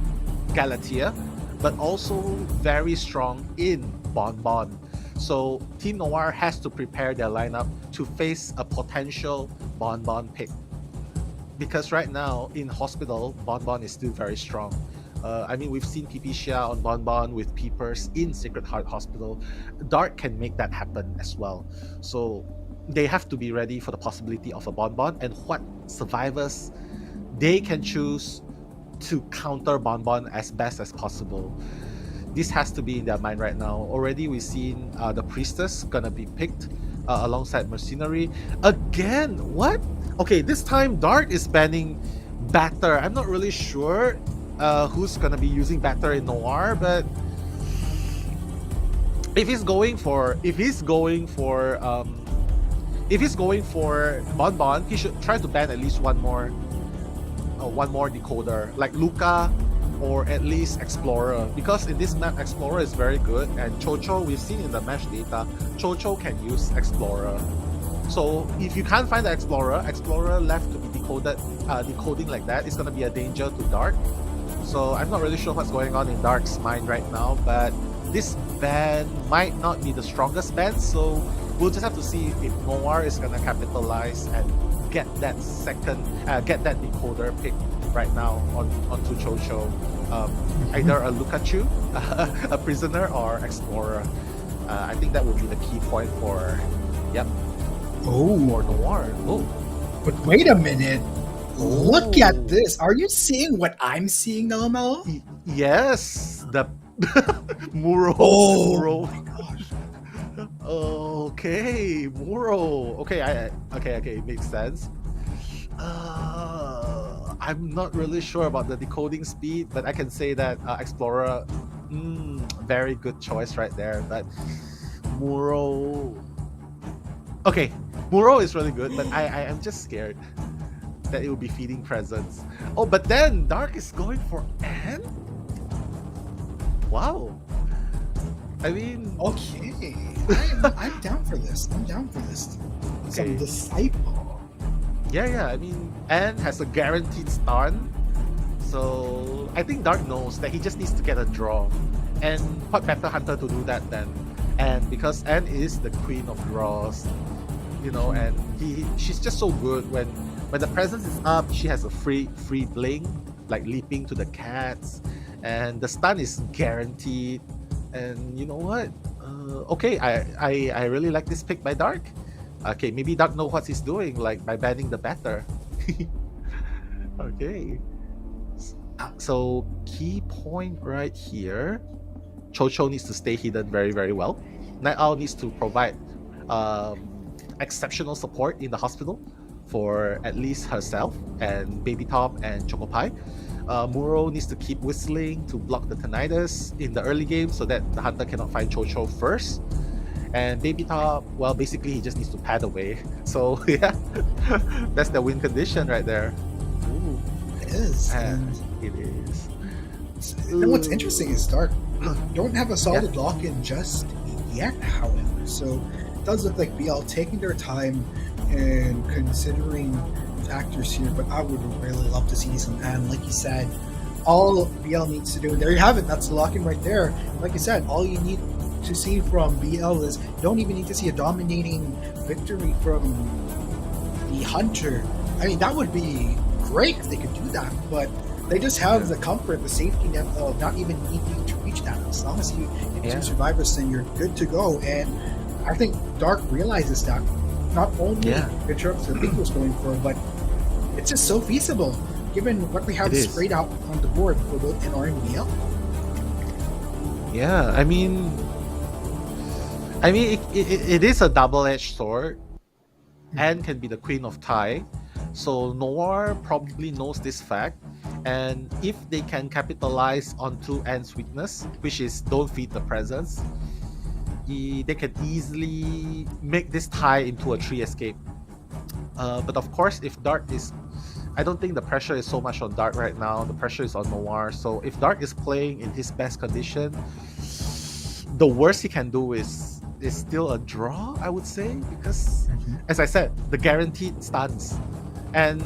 Galatea, but also very strong in Bon Bon. So Team Noir has to prepare their lineup to face a potential Bon Bon pick. Because right now in Hospital, Bon Bon is still very strong. I mean, we've seen PP Xia on Bon Bon with Peepers in Sacred Heart Hospital. Dark can make that happen as well. So they have to be ready for the possibility of a Bon Bon and what survivors they can choose to counter Bon Bon as best as possible. This has to be in their mind right now. Already we've seen the Priestess gonna be picked alongside Mercenary. Again, what? Okay, this time Dark is banning Batter. I'm not really sure who's gonna be using Batter in Noir, but if he's going for Bon Bon, he should try to ban at least one more decoder, like Luca or at least Explorer, because in this map Explorer is very good, and Chocho, we've seen in the match data, Chocho can use Explorer. So if you can't find the Explorer left to be decoding like that, it's gonna be a danger to Dark. So I'm not really sure what's going on in Dark's mind right now, but this ban might not be the strongest ban, so we'll just have to see if Noir is gonna capitalize and get that decoder pick right now onto Chocho. Either a Lukachu, a Prisoner, or Explorer. I think that would be the key point for for Noir. Oh,
but wait a minute. Look at this. Are you seeing what I'm seeing, Nello?
Yes, the Muro.
Oh
Muro.
my gosh.
Okay, Muro. Okay, okay, makes sense. I'm not really sure about the decoding speed, but I can say that Explorer, very good choice right there. But Muro, okay, Muro is really good, but I am just scared that it will be feeding presence. Oh, but then Dark is going for N? Wow. I mean,
okay, I'm down for this. Some Disciple.
Yeah, I mean, N has a guaranteed stun, so I think Dark knows that he just needs to get a draw. And what better hunter to do that than N, because N is the queen of draws, you know, and she's just so good. When the presence is up, she has a free blink, like leaping to the cats, and the stun is guaranteed. And you know what? Okay, I really like this pick by Dark. Okay, maybe Dark knows what he's doing, like by banning the Batter. Okay. So key point right here. Cho needs to stay hidden very, very well. Night Owl needs to provide exceptional support in the hospital for at least herself and Baby Top and Choco Pie. Muro needs to keep whistling to block the tinnitus in the early game so that the hunter cannot find Cho first. And Baby Top, well, basically he just needs to pad away. So yeah, that's the win condition right there.
Ooh, it is.
And it is.
And what's interesting is Dark don't have a solid lock-in just yet, however. So it does look like BL taking their time and considering factors here, but I would really love to see some. And like you said, all BL needs to do, and there you have it, that's the lock-in right there. Like you said, all you need to see from BL is you don't even need to see a dominating victory from the Hunter. I mean, that would be great if they could do that, but they just have the comfort, the safety net of not even needing to reach that. As long as you get 2 survivors, then you're good to go. And I think Dark realizes that not only in terms of what was going for, but it's just so feasible given what we have sprayed out on the board for both NR and BL.
Yeah, I mean, it is a double-edged sword, and can be the queen of tie. So Noir probably knows this fact, and if they can capitalize onto Anne's weakness, which is don't feed the presence, they can easily make this tie into a 3 escape. But of course, if Dark is, I don't think the pressure is so much on Dark right now. The pressure is on Noir. So if Dark is playing in his best condition, the worst he can do is still a draw, I would say, because as I said, the guaranteed stuns. And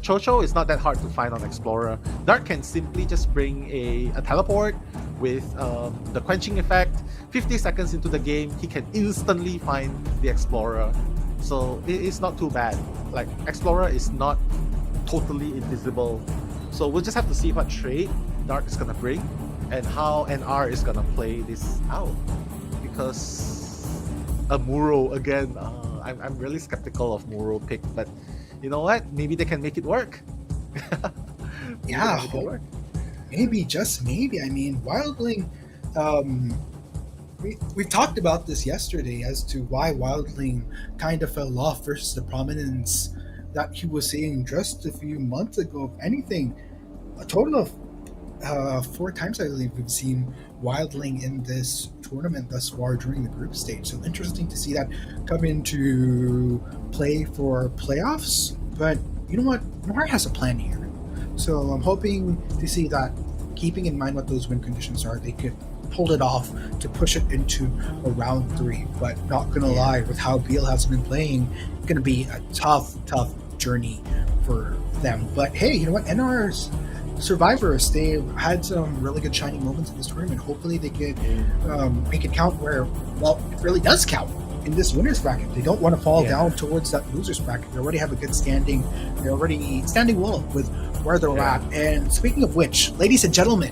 Cho is not that hard to find on Explorer. Dark can simply just bring a teleport with the quenching effect. 50 seconds into the game, he can instantly find the Explorer. So it's not too bad. Like, Explorer is not totally invisible. So we'll just have to see what trade Dark is gonna bring and how NR is gonna play this out. Because a Muro again, I'm really skeptical of Muro pick, but you know what? Maybe they can make it work.
Maybe, just maybe. I mean, Wildling, we talked about this yesterday as to why Wildling kind of fell off versus the prominence that he was seeing just a few months ago. If anything, a total of 4 times, I believe, we've seen Wildling in this tournament thus far during the group stage. So interesting to see that come into play for playoffs. But you know what? Noir has a plan here. So I'm hoping to see that, keeping in mind what those win conditions are, they could pull it off to push it into a round 3. But not gonna lie, with how Beal has been playing, it's gonna be a tough journey for them. But hey, you know what? NR's survivors, they had some really good shining moments in this tournament. Hopefully they could make it count where, well, it really does count in this winner's bracket. They don't want to fall down towards that loser's bracket. They already have a good standing. They're already standing well with where they're at. And speaking of which, ladies and gentlemen,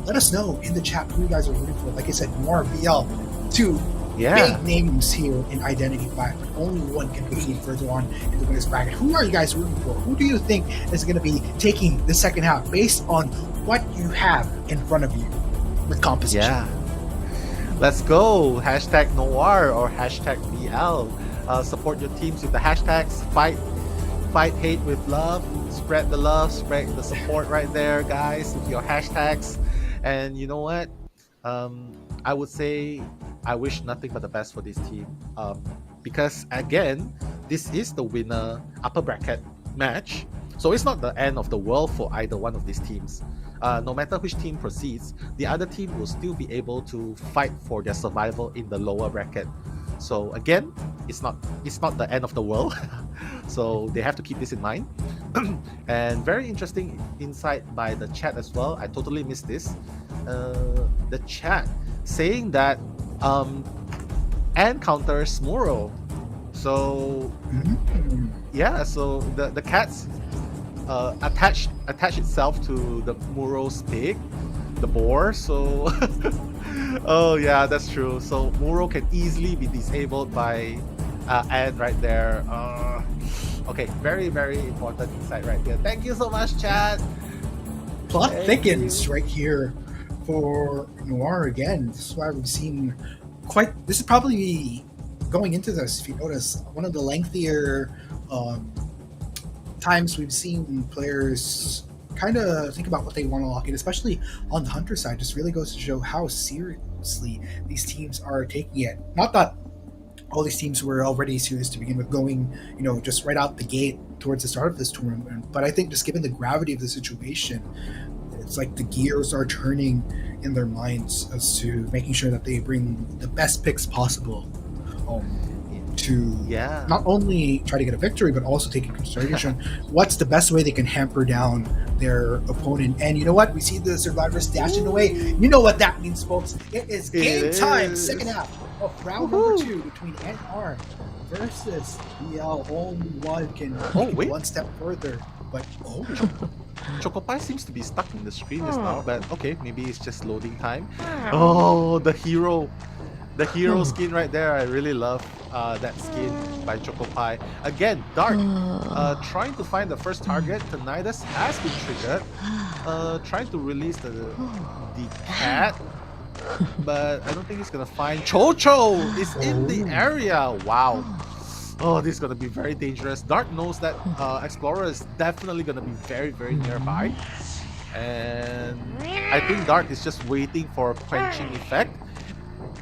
let us know in the chat who you guys are rooting for. Like I said, more BL, 2 big names here in Identity 5, but only one can proceed further on in the winner's bracket. Who are you guys rooting for? Who do you think is going to be taking the second half based on what you have in front of you with composition?
Yeah. Let's go. Hashtag Noir or hashtag BL. Support your teams with the hashtags. Fight hate with love. Spread the love. Spread the support right there, guys, with your hashtags. And you know what? I would say I wish nothing but the best for this team. Because again, this is the winner upper bracket match. So it's not the end of the world for either one of these teams. No matter which team proceeds, the other team will still be able to fight for their survival in the lower bracket. So again, it's not the end of the world. So they have to keep this in mind. And very interesting insight by the chat as well. I totally missed this. The chat saying that Anne counters Muro. So yeah, so the cats attach itself to the Muro's pig, the boar. So oh yeah, that's true. So Muro can easily be disabled by Anne right there. Okay, very important insight right there. Thank you so much, chat.
Plot thickens right here for Noir again. This is why we've seen this is probably going into this, if you notice, one of the lengthier times we've seen players kind of think about what they want to lock in, especially on the Hunter side. Just really goes to show how seriously these teams are taking it. Not that all these teams were already serious to begin with, going, just right out the gate towards the start of this tournament. But I think just given the gravity of the situation, it's like the gears are turning in their minds as to making sure that they bring the best picks possible to not only try to get a victory, but also take into consideration what's the best way they can hamper down their opponent. And you know what? We see the survivors dashing away. You know what that means, folks. It is game time, second half of round number 2 between NR versus BL. Only one can take it one step further. But
Chocopi seems to be stuck in the screen just now, but okay, maybe it's just loading time. Oh, the hero skin right there. I really love that skin by Chocopi. Again, Dark trying to find the first target. Tinnitus has been triggered. Trying to release the cat, but I don't think he's gonna find Chocho. Is in the area. Wow. Oh, this is gonna be very dangerous. Dark knows that Explorer is definitely gonna be very, very nearby, and I think Dark is just waiting for quenching effect.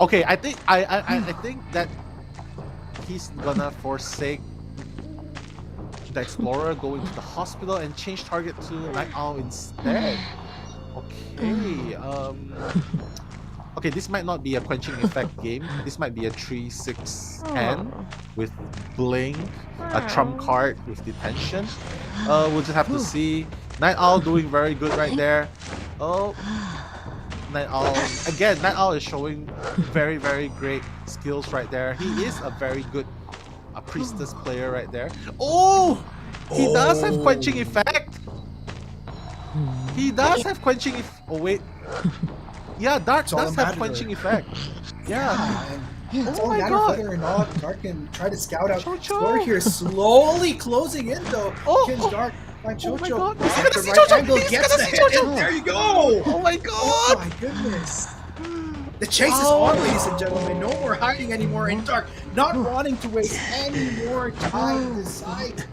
Okay, I think I think that he's gonna forsake the Explorer, going to the hospital and change target to Night Owl instead. Okay, okay, this might not be a quenching effect game. This might be a 3-6-10 with Blink, a trump card with detention. We'll just have to see. Night Owl doing very good right there. Oh, Night Owl. Again, Night Owl is showing very, very great skills right there. He is a very good priestess player right there. Oh, he does have quenching effect. He does have quenching effect. Oh, wait. Yeah, Dark does have quenching effect. Yeah.
It's all matter whether or not Dark can try to scout out Explorer here. Slowly closing in though. Can Dark find Chocho?
He's gonna see Chocho!
Gets the hit, and there you go!
Oh my god!
Oh my goodness! The chase is on, ladies and gentlemen. No more hiding anymore in Dark. Not wanting to waste any more time to decide.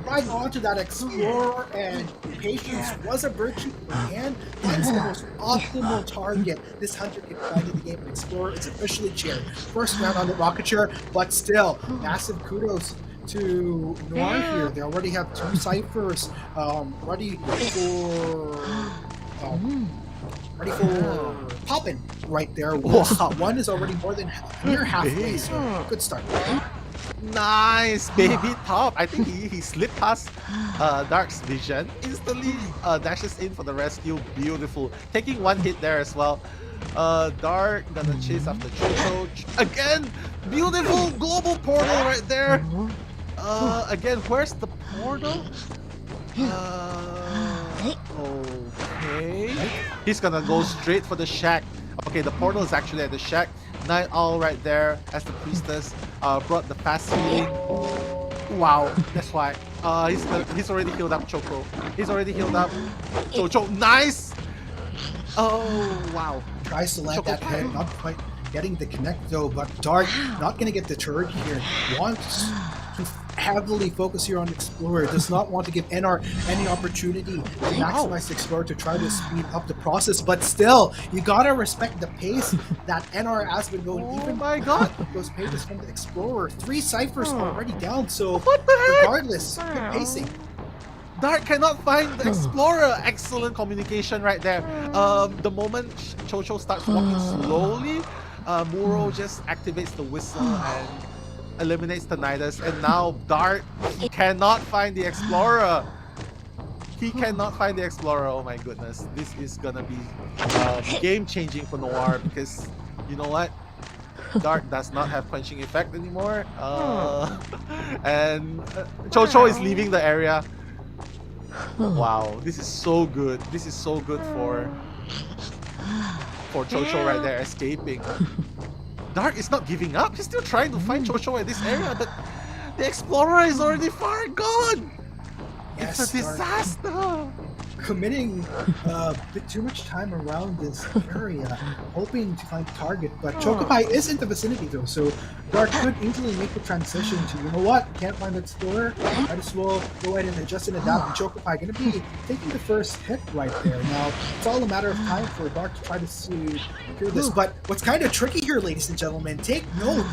Right onto that Explorer, and patience was a virtue and finds the most optimal target this hunter can find in the game. And Explorer is officially chaired. First round on the rocket chair, but still, massive kudos to Noir here. They already have 2 ciphers ready for popping right there. One is already more than near halfway, so good start.
Nice baby top. I think he slipped past Dark's vision. Instantly dashes in for the rescue. Beautiful. Taking 1 hit there as well. Dark gonna chase after Chocho. Again, beautiful global portal right there. Again, where's the portal? Okay. He's gonna go straight for the shack. Okay, the portal is actually at the shack. Night Owl right there as the priestess brought the fast healing. Wow, that's why. He's already healed up Choco. He's already healed up Chocho. Nice! Oh, wow.
Tries to land that head, not quite getting the connect though, but Dark not gonna get deterred here. Wants to heavily focus here on Explorer. Does not want to give NR any opportunity to maximize the Explorer to try to speed up the process, but still, you gotta respect the pace that NR has been going. Even those pages from the Explorer. 3 ciphers already down, so regardless, good pacing.
Dark cannot find the Explorer. Excellent communication right there. The moment Chocho starts walking slowly, Muro just activates the whistle and eliminates the Tinnitus, and now Dark cannot find the Explorer. He cannot find the Explorer. Oh my goodness. This is gonna be game-changing for Noir, because you know what? Dark does not have quenching effect anymore. And Chocho is leaving the area. Wow, this is so good. This is so good for Chocho right there, escaping. Dark is not giving up. He's still trying to find Chocho at this area, but the Explorer is already far gone. It's a disaster.
committing a bit too much time around this area, hoping to find target. But Chocopai is in the vicinity though, so Dark could easily make the transition to, you know what, can't find Explorer, might as well go ahead and adjust and adapt. And Chocopai going to be taking the first hit right there. Now, it's all a matter of time for Dark to try to secure this. But what's kind of tricky here, ladies and gentlemen, take note.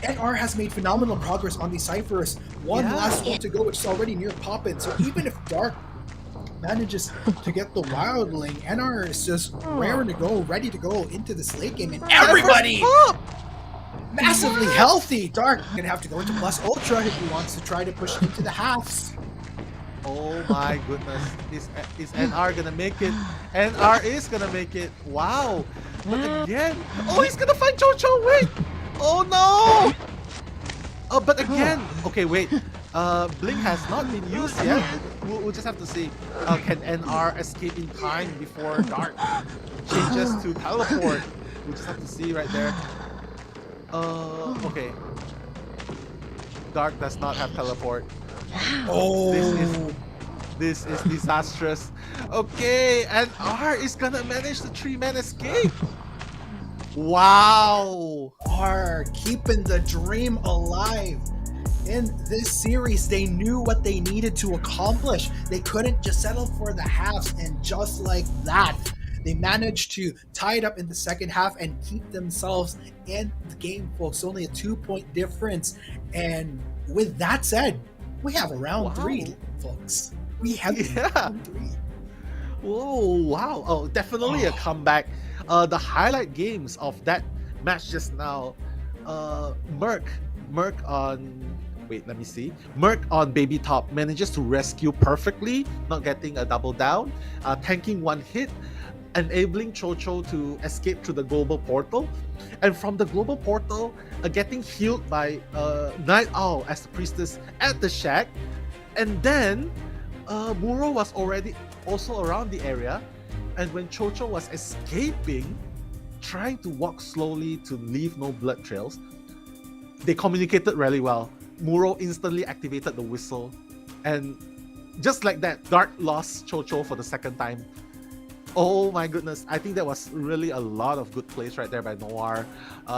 NR has made phenomenal progress on these ciphers. One last one to go, which is already near poppin'. So even if Dark manages to get the Wildling, NR is just raring to go, ready to go into this late game. And everybody massively healthy. Dark gonna have to go into plus ultra if he wants to try to push into the halves.
Oh my goodness. Is NR gonna make it? NR is gonna make it. Wow. But again, oh, he's gonna find Chocho. Wait. Oh no. But again, okay, wait. Blink has not been used yet. We'll just have to see. Can NR escape in time before Dark changes to teleport? We'll just have to see right there. Okay. Dark does not have teleport.
Oh,
this is disastrous. Okay, NR is gonna manage the 3-man escape. Wow.
are keeping the dream alive. In this series, they knew what they needed to accomplish. They couldn't just settle for the halves, and just like that, they managed to tie it up in the second half and keep themselves in the game, folks. Only a 2-point difference. And with that said, we have a round 3, folks. We have round 3.
Whoa, wow. Oh, definitely a comeback. The highlight games of that match just now, Merc on... Wait, let me see. Merc on Baby Top manages to rescue perfectly, not getting a double down, tanking 1 hit, enabling Chocho to escape through the global portal. And from the global portal, getting healed by Night Owl as the priestess at the shack. And then Muro was already also around the area. And when Chocho was escaping, trying to walk slowly to leave no blood trails, they communicated really well. Muro instantly activated the whistle, and just like that, Dark lost Chocho for the second time. Oh my goodness, I think that was really a lot of good plays right there by Noir.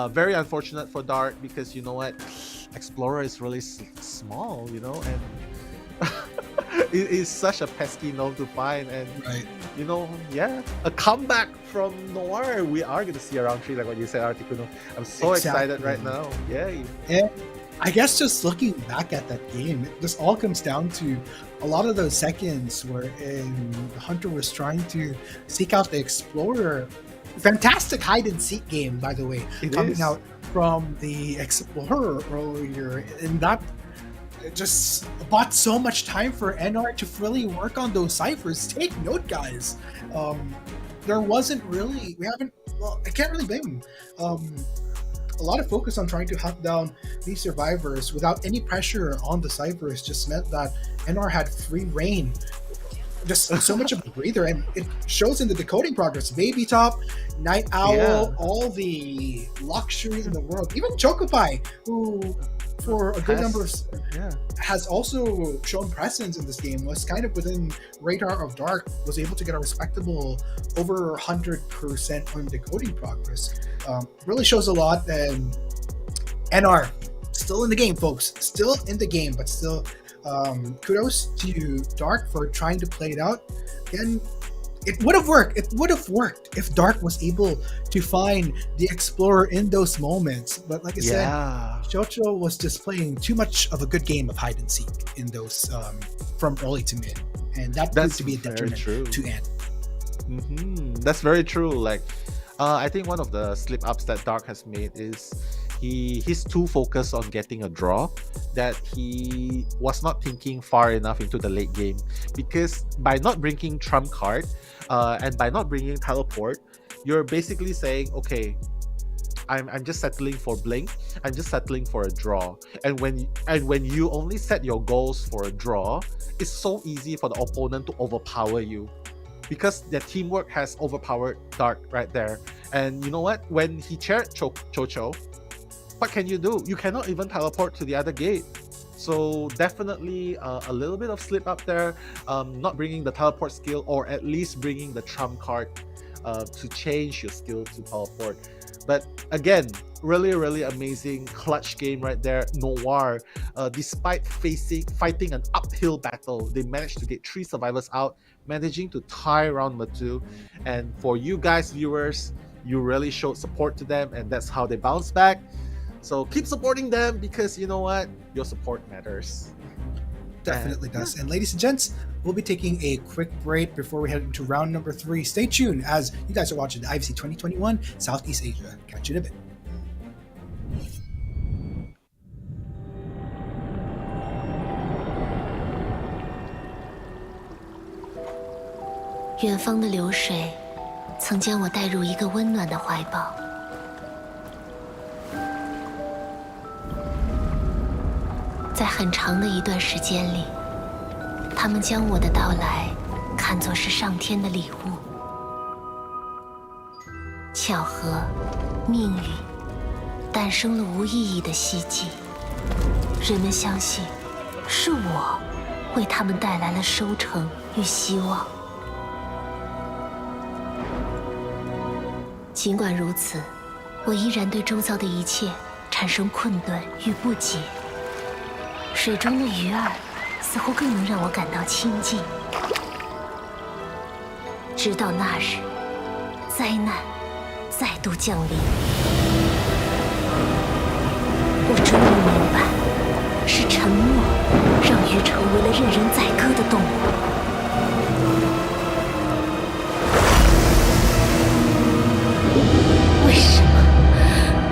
Very unfortunate for Dark, because you know what, Explorer is really small, you know, and it is such a pesky gnome to find, and you know, a comeback from Noir. We are going to see a round 3, like what you said, Arcktikuno. I'm so excited right now. Yay.
And I guess just looking back at that game, this all comes down to a lot of those seconds wherein the Hunter was trying to seek out the Explorer. Fantastic hide and seek game, by the way, coming out from the Explorer earlier, and that just bought so much time for NR to really work on those ciphers. Take note, guys. There wasn't really, I can't really blame them. A lot of focus on trying to hunt down these survivors without any pressure on the ciphers just meant that NR had free reign. Just so much of a breather, and it shows in the decoding progress. Baby Top, Night Owl, all the luxury in the world. Even Chocopai, who for a good number of has also shown presence in this game, was kind of within radar of Dark, was able to get a respectable over 100% on decoding progress. Really shows a lot. And NR still in the game, folks, still in the game, but still kudos to Dark for trying to play it out. Again, it would have worked. It would have worked if Dark was able to find the Explorer in those moments. But like I said, Chocho was just playing too much of a good game of hide and seek in those from early to mid, and that proved to be a detriment to end.
That's very true. Like, I think one of the slip-ups that Dark has made is he's too focused on getting a draw, that he was not thinking far enough into the late game. Because by not bringing trump card and by not bringing teleport, you're basically saying, okay, I'm just settling for blink, I'm just settling for a draw. And when you only set your goals for a draw, it's so easy for the opponent to overpower you, because their teamwork has overpowered Dark right there. And you know what? When he chaired Chocho, what can you do? You cannot even teleport to the other gate. So definitely a little bit of slip up there, not bringing the teleport skill, or at least bringing the trump card to change your skill to teleport. But again, really amazing clutch game right there. Noir, despite fighting an uphill battle, they managed to get 3 survivors out, managing to tie round number 2. And for you guys, viewers, you really showed support to them, and that's how they bounce back. So keep supporting them, because you know what? Your support matters.
Definitely does. And ladies and gents, we'll be taking a quick break before we head into round number 3. Stay tuned as you guys are watching the IVC 2021 Southeast Asia. Catch you in a bit.
远方的流水，曾将我带入一个温暖的怀抱。在很长的一段时间里，他们将我的到来看作是上天的礼物。巧合，命运，诞生了无意义的希冀。人们相信，是我为他们带来了收成与希望。尽管如此，我依然对周遭的一切产生困顿与不解。水中的鱼儿似乎更能让我感到亲近。直到那日，灾难再度降临，我终于明白，是沉默让鱼成为了任人宰割的动物。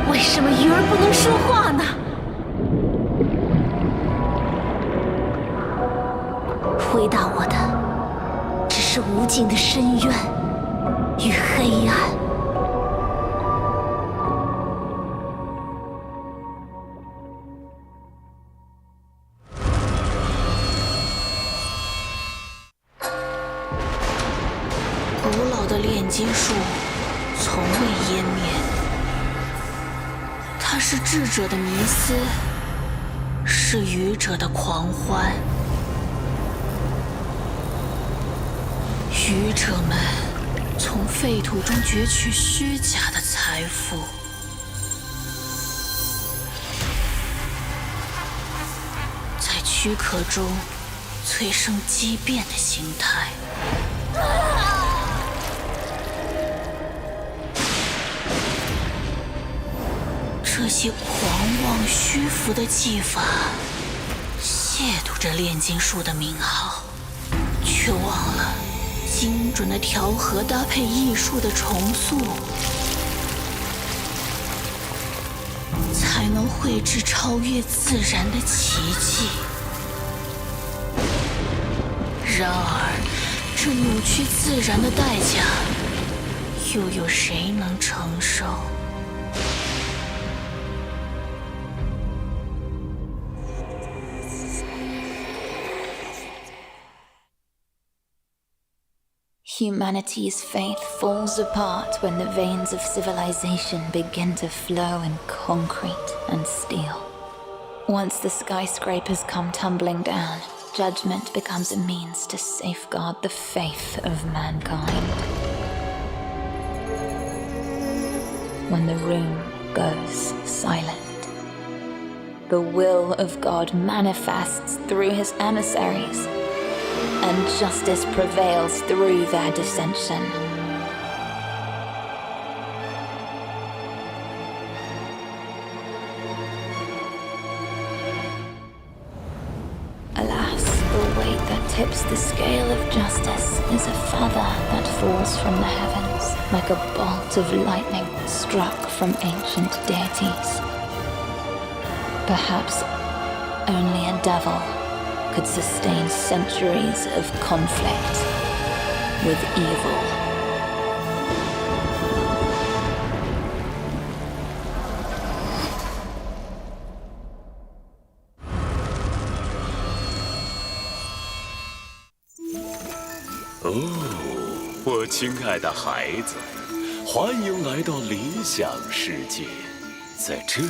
为什么鱼儿不能说话呢？回答我的，只是无尽的深渊与黑暗。古老的炼金术从未湮灭。它是智者的迷思，是愚者的狂欢。愚者们从废土中攫取虚假的财富，在躯壳中催生畸变的形态。这些狂妄虚浮的技法，亵渎着炼金术的名号，却忘了精准的调和搭配艺术的重塑，才能绘制超越自然的奇迹。然而，这扭曲自然的代价，又有谁能承受？Humanity's
faith falls apart when the veins of civilization begin to flow in concrete and steel. Once the skyscrapers come tumbling down, judgment becomes a means to safeguard the faith of mankind. When the room goes silent, the will of God manifests through his emissaries, and justice prevails through their dissension. Alas, the weight that tips the scale of justice is a feather that falls from the heavens, like a bolt of lightning struck from ancient deities. Perhaps only a devil could sustain centuries of conflict with evil.
Oh, 我亲爱的孩子，欢迎来到理想世界。在这里，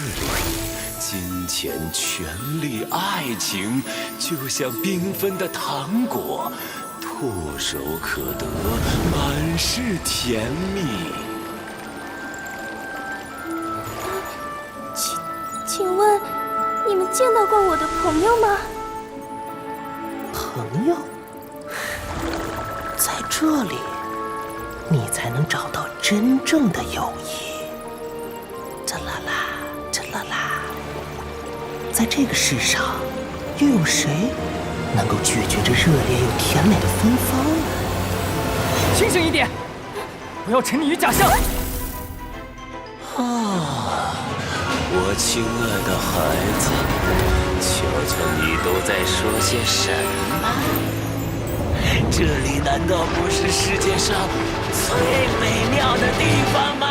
金钱、权力、爱情，就像缤纷的糖果，唾手可得，满是甜蜜。
请问，你们见到过我的朋友吗？
朋友，在这里，你才能找到真正的友谊。这啦啦，这啦啦，在这个世上，又有谁能够拒绝这热烈又甜美的芬芳呢？
清醒一点，不要沉溺于假象。
我亲爱的孩子，瞧瞧你都在说些什么？这里难道不是世界上最美妙的地方吗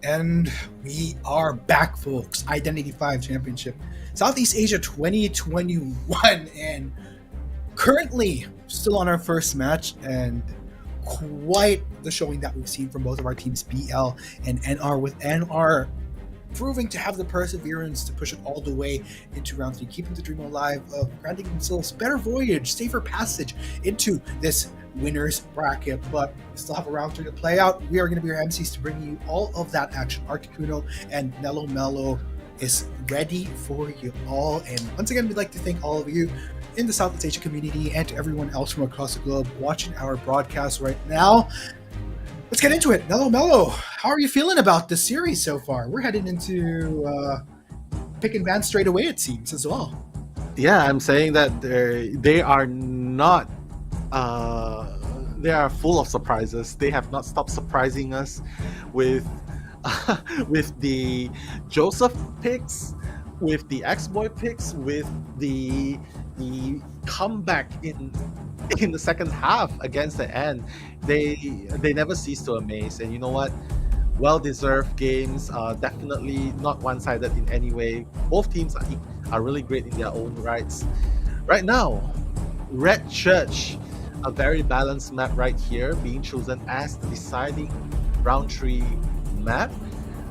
？And
we are back, folks. Identity 5 Championship, Southeast Asia 2021. And currently still on our first match, and quite the showing that we've seen from both of our teams, BL and NR, with NR proving to have the perseverance to push it all the way into round 3, keeping the dream alive of granting themselves better voyage, safer passage into this winner's bracket. But we still have a round 3 to play out. We are going to be your MCs to bring you all of that action. Arcktikuno and Nello Mello is ready for you all. And once again, we'd like to thank all of you in the Southeast Asia community and to everyone else from across the globe watching our broadcast right now. Let's get into it. Nello Mello, how are you feeling about this series so far? We're heading into pick and ban straight away, it seems, as well.
Yeah, I'm saying that they are not. They are full of surprises. They have not stopped surprising us with with the Joseph picks, with the X-Boy picks, with the comeback in the second half against the end. They never cease to amaze. And you know what? Well-deserved games. Definitely not one-sided in any way. Both teams are really great in their own rights. Right now, Red Church, a very balanced map right here, being chosen as the deciding round 3 map.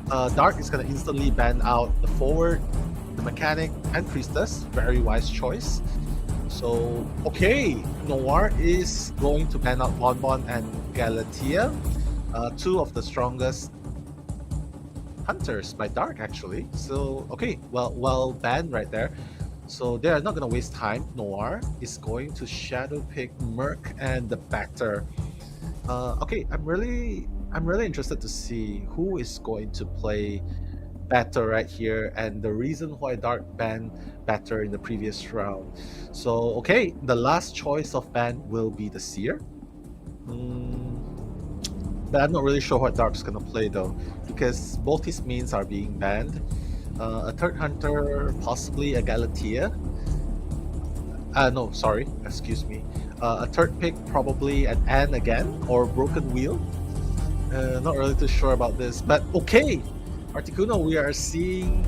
Dark is going to instantly ban out the forward, the mechanic, and priestess. Very wise choice. So, okay, Noir is going to ban out Bonbon and Galatea, 2 of the strongest hunters by Dark, actually. So, okay, well banned right there. So they are not going to waste time. Noir is going to shadow pick Merc and the Batter. Okay, I'm really interested to see who is going to play Batter right here, and the reason why Dark banned Batter in the previous round. So okay, the last choice of ban will be the Seer. But I'm not really sure what Dark's gonna play though, because both his mains are being banned. A third hunter, possibly a Galatea. No, sorry, excuse me. A third pick, probably an Anne again, or Broken Wheel. Not really too sure about this, but okay. Arcktikuno, we are seeing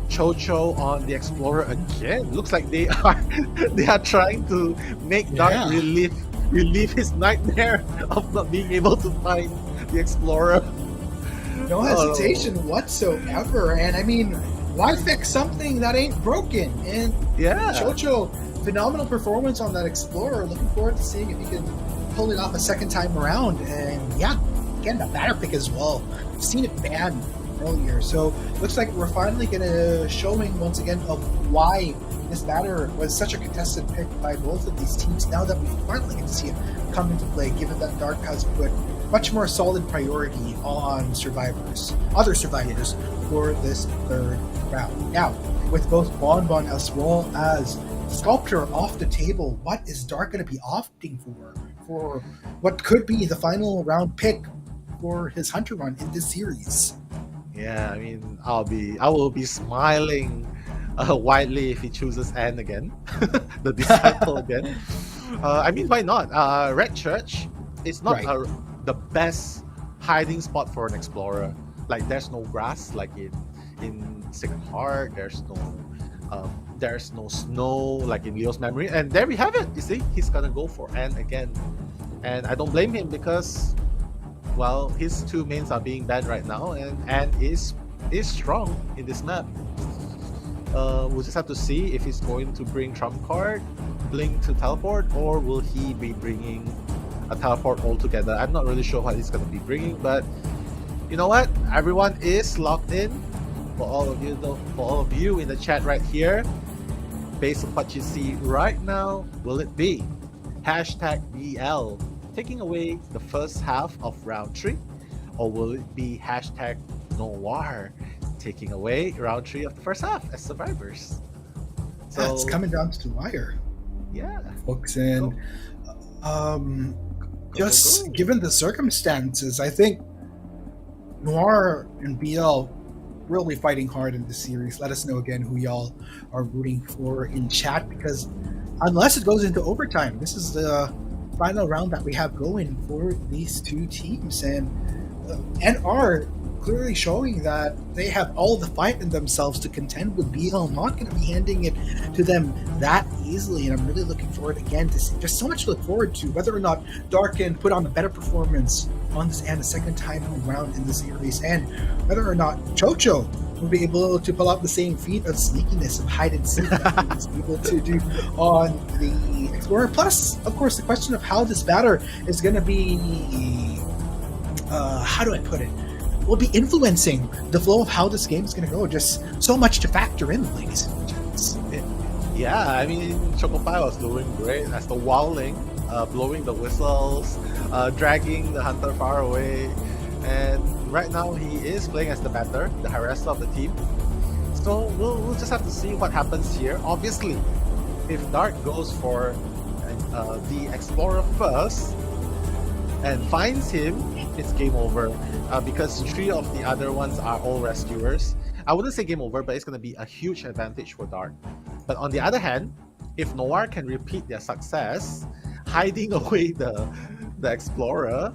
Chocho on the Explorer again. Looks like they are trying to make Dark relieve his nightmare of not being able to find the Explorer.
No hesitation whatsoever. And I mean, why fix something that ain't broken? And
yeah,
Chocho, phenomenal performance on that Explorer. Looking forward to seeing if he can pull it off a second time around. And yeah, again, the batter pick as well. We've seen it banned earlier. So looks like we're finally going to showing once again of why this batter was such a contested pick by both of these teams. Now that we finally get to see it come into play, given that Dark has put much more solid priority on other survivors for this third round. Now, with both Bonbon as well as Sculptor off the table, what is Dark going to be opting for what could be the final round pick for his hunter run in this series?
Yeah, I mean, I will be smiling widely if he chooses Anne again, the disciple again. I mean, why not? Red Church is not the best hiding spot for an explorer. Like, there's no grass like in Sacred Heart. There's no there's no snow like in Leo's memory, and there we have it. You see, he's gonna go for N again, and I don't blame him because, well, his two mains are being banned right now, and N is strong in this map. We'll just have to see if he's going to bring Trump card, Blink to teleport, or will he be bringing a teleport altogether. I'm not really sure what he's going to be bringing, but you know what? Everyone is locked in. For all of you, though, for all of you in the chat right here, based on what you see right now, will it be #BL taking away the first half of round 3, or will it be #Noir taking away round 3 of the first half as survivors? So
it's coming down to the wire.
Yeah,
folks, and given the circumstances, I think Noir and BL really fighting hard in this series. Let us know again who y'all are rooting for in chat, because unless it goes into overtime, this is the final round that we have going for these two teams, and NR clearly showing that they have all the fight in themselves to contend with BL. Not going to be handing it to them that easily, and I'm really looking forward again to see. There's so much to look forward to, whether or not Dark can put on a better performance on this and a second time around in the series, and whether or not Chocho will be able to pull out the same feat of sneakiness of hide and seek that he was able to do on the Explorer. Plus, of course, the question of how this batter is going to be, how do I put it, will be influencing the flow of how this game is going to go. Just so much to factor in, ladies and gents.
Yeah, I mean, Chocopai was doing great as the Wowling, blowing the whistles, dragging the hunter far away, and right now he is playing as the batter, the harasser of the team. So we'll just have to see what happens here. Obviously, if Dark goes for the Explorer first and finds him, it's game over, because 3 of the other ones are all rescuers. I wouldn't say game over, but it's going to be a huge advantage for Dark. But on the other hand, if Noir can repeat their success, hiding away the Explorer,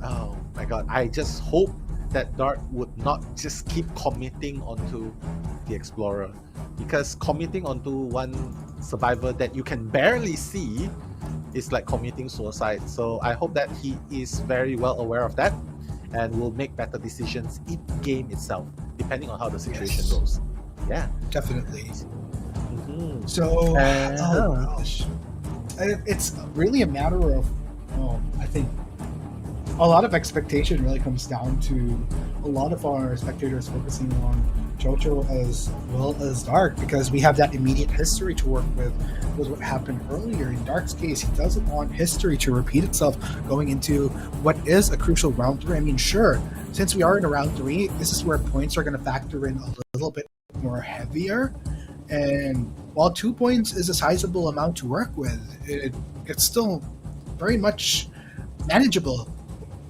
oh my god, I just hope that Dark would not just keep committing onto the Explorer, because committing onto one survivor that you can barely see is like committing suicide. So I hope that he is very well aware of that and will make better decisions in game itself, depending on how the situation goes. Yeah,
definitely. So, oh gosh, it's really a matter of, I think a lot of expectation really comes down to a lot of our spectators focusing on Chocho as well as Dark, because we have that immediate history to work with what happened earlier. In Dark's case, he doesn't want history to repeat itself going into what is a crucial round 3. I mean, sure, since we are in a round 3, this is where points are going to factor in a little bit more heavier, and while 2 points is a sizable amount to work with, it's still very much manageable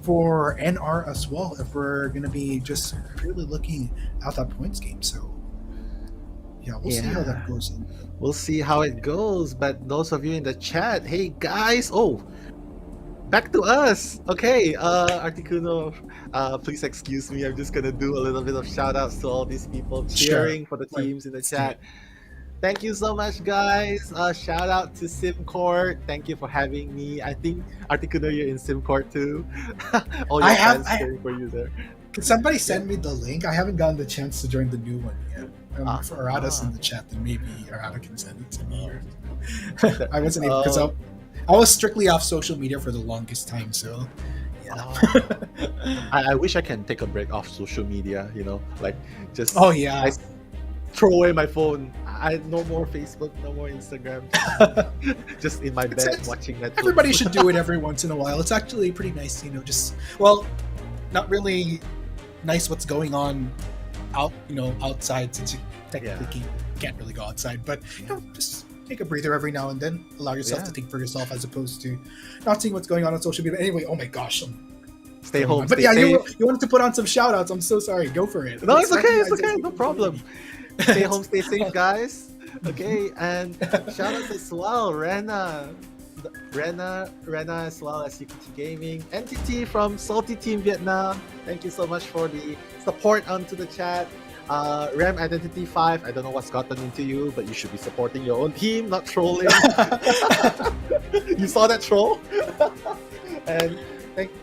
for NR as well if we're going to be just purely looking at that points game. So yeah, we'll see how that goes.
We'll see how it goes. But those of you in the chat, hey guys, back to us. Okay, Arcktikuno, please excuse me. I'm just gonna do a little bit of shout outs to all these people cheering for the teams in the chat. Thank you so much, guys. Shout out to SimCourt. Thank you for having me. I think Arcktikuno, you're in SimCourt too. All your fans cheering for you there.
Can somebody send me the link? I haven't gotten the chance to join the new one yet. For Arada's in the chat, then maybe Arada can send it to me. I wasn't able, because I was strictly off social media for the longest time, so yeah.
I wish I can take a break off social media, like just
I
throw away my phone. No more Facebook, no more Instagram. Just in my bed watching Netflix.
Everybody should do it every once in a while. It's actually pretty nice, not really nice what's going on outside, since you technically can't really go outside, but just take a breather every now and then. Allow yourself to think for yourself, as opposed to not seeing what's going on social media. Anyway, oh my gosh,
stay home.
But you wanted to put on some shout outs. I'm so sorry. Go for it.
No, it's okay. No problem. Stay home, stay safe, guys. Okay, and shout outs as well, Rena as well as UKT Gaming, NTT from Salty Team Vietnam. Thank you so much for the support onto the chat. Ram Identity 5, I don't know what's gotten into you, but you should be supporting your own team, not trolling. You saw that troll? And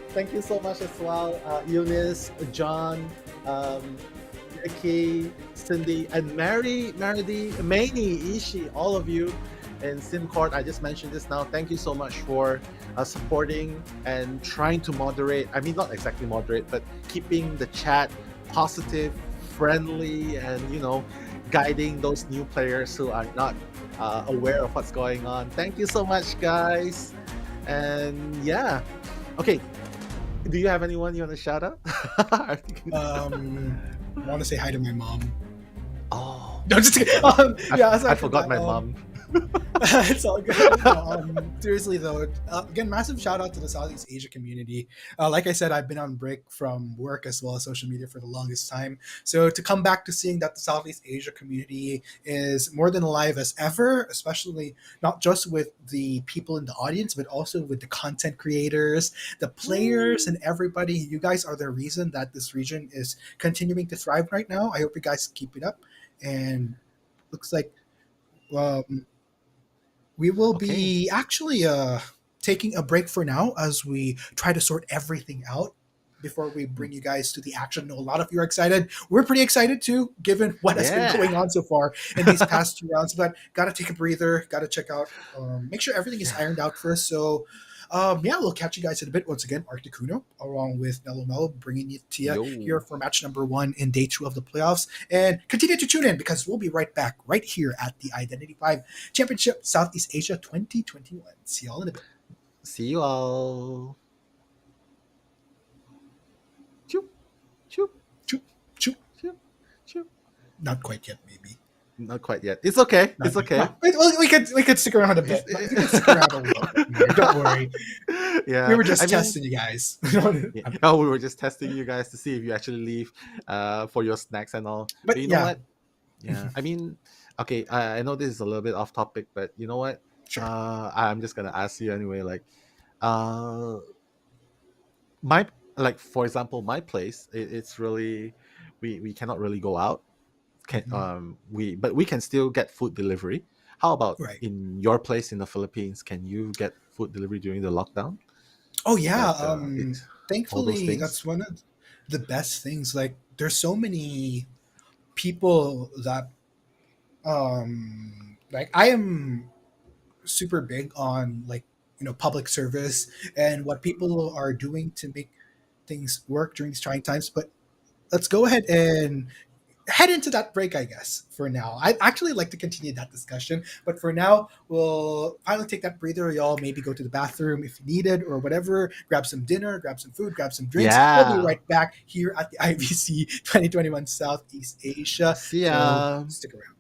thank you so much as well, Eunice, John, Ricky, Cindy, and Maridi, Maney, Ishi, all of you in SimCourt. I just mentioned this now. Thank you so much for supporting and trying to moderate. I mean, not exactly moderate, but keeping the chat positive, friendly, and guiding those new players who are not aware of what's going on. Thank you so much, guys. And yeah, okay. Do you have anyone you want to shout out?
I want to say hi to my mom.
Oh,
No, just kidding.
I forgot my mom.
It's all good. Seriously though, again, massive shout out to the Southeast Asia community. Like I said, I've been on break from work as well as social media for the longest time. So to come back to seeing that the Southeast Asia community is more than alive as ever, especially not just with the people in the audience, but also with the content creators, the players, and everybody. You guys are the reason that this region is continuing to thrive right now. I hope you guys keep it up. And looks like we will be actually taking a break for now as we try to sort everything out before we bring you guys to the action. I know a lot of you are excited. We're pretty excited too, given what has been going on so far in these past 2 rounds. But got to take a breather, got to check out, make sure everything is ironed out first. So we'll catch you guys in a bit. Once again, Arcktikuno, along with Nello Mello, bringing it to you here for match number 1 in day 2 of the playoffs. And continue to tune in because we'll be right back right here at the Identity 5 Championship Southeast Asia 2021. See y'all in a bit.
See you all. Choop, choop,
Choop, choop.
choop, choop.
Not quite yet, maybe.
Not quite yet. It's okay. It's okay.
We could stick around a bit. We could stick around a little bit more. Don't worry.
Yeah.
We were just testing you guys.
Oh, we were just testing you guys to see if you actually leave for your snacks and all. But you know what? Yeah. I mean, okay, I know this is a little bit off topic, but you know what?
Sure.
I'm just gonna ask you anyway. Like, for example, my place, it's really we cannot really go out. But we can still get food delivery. How about in your place in the Philippines? Can you get food delivery during the lockdown?
Oh yeah.
All
Thankfully,
those things?
that's one of the best things. Like, there's so many people that like, I am super big on, like, public service and what people are doing to make things work during these trying times. But let's go ahead and head into that break, I guess, for now. I'd actually like to continue that discussion, but for now, we'll finally take that breather. Y'all maybe go to the bathroom if you need it or whatever, grab some dinner, grab some food, grab some drinks. We'll be right back here at the IVC 2021 Southeast Asia.
See ya.
So stick around.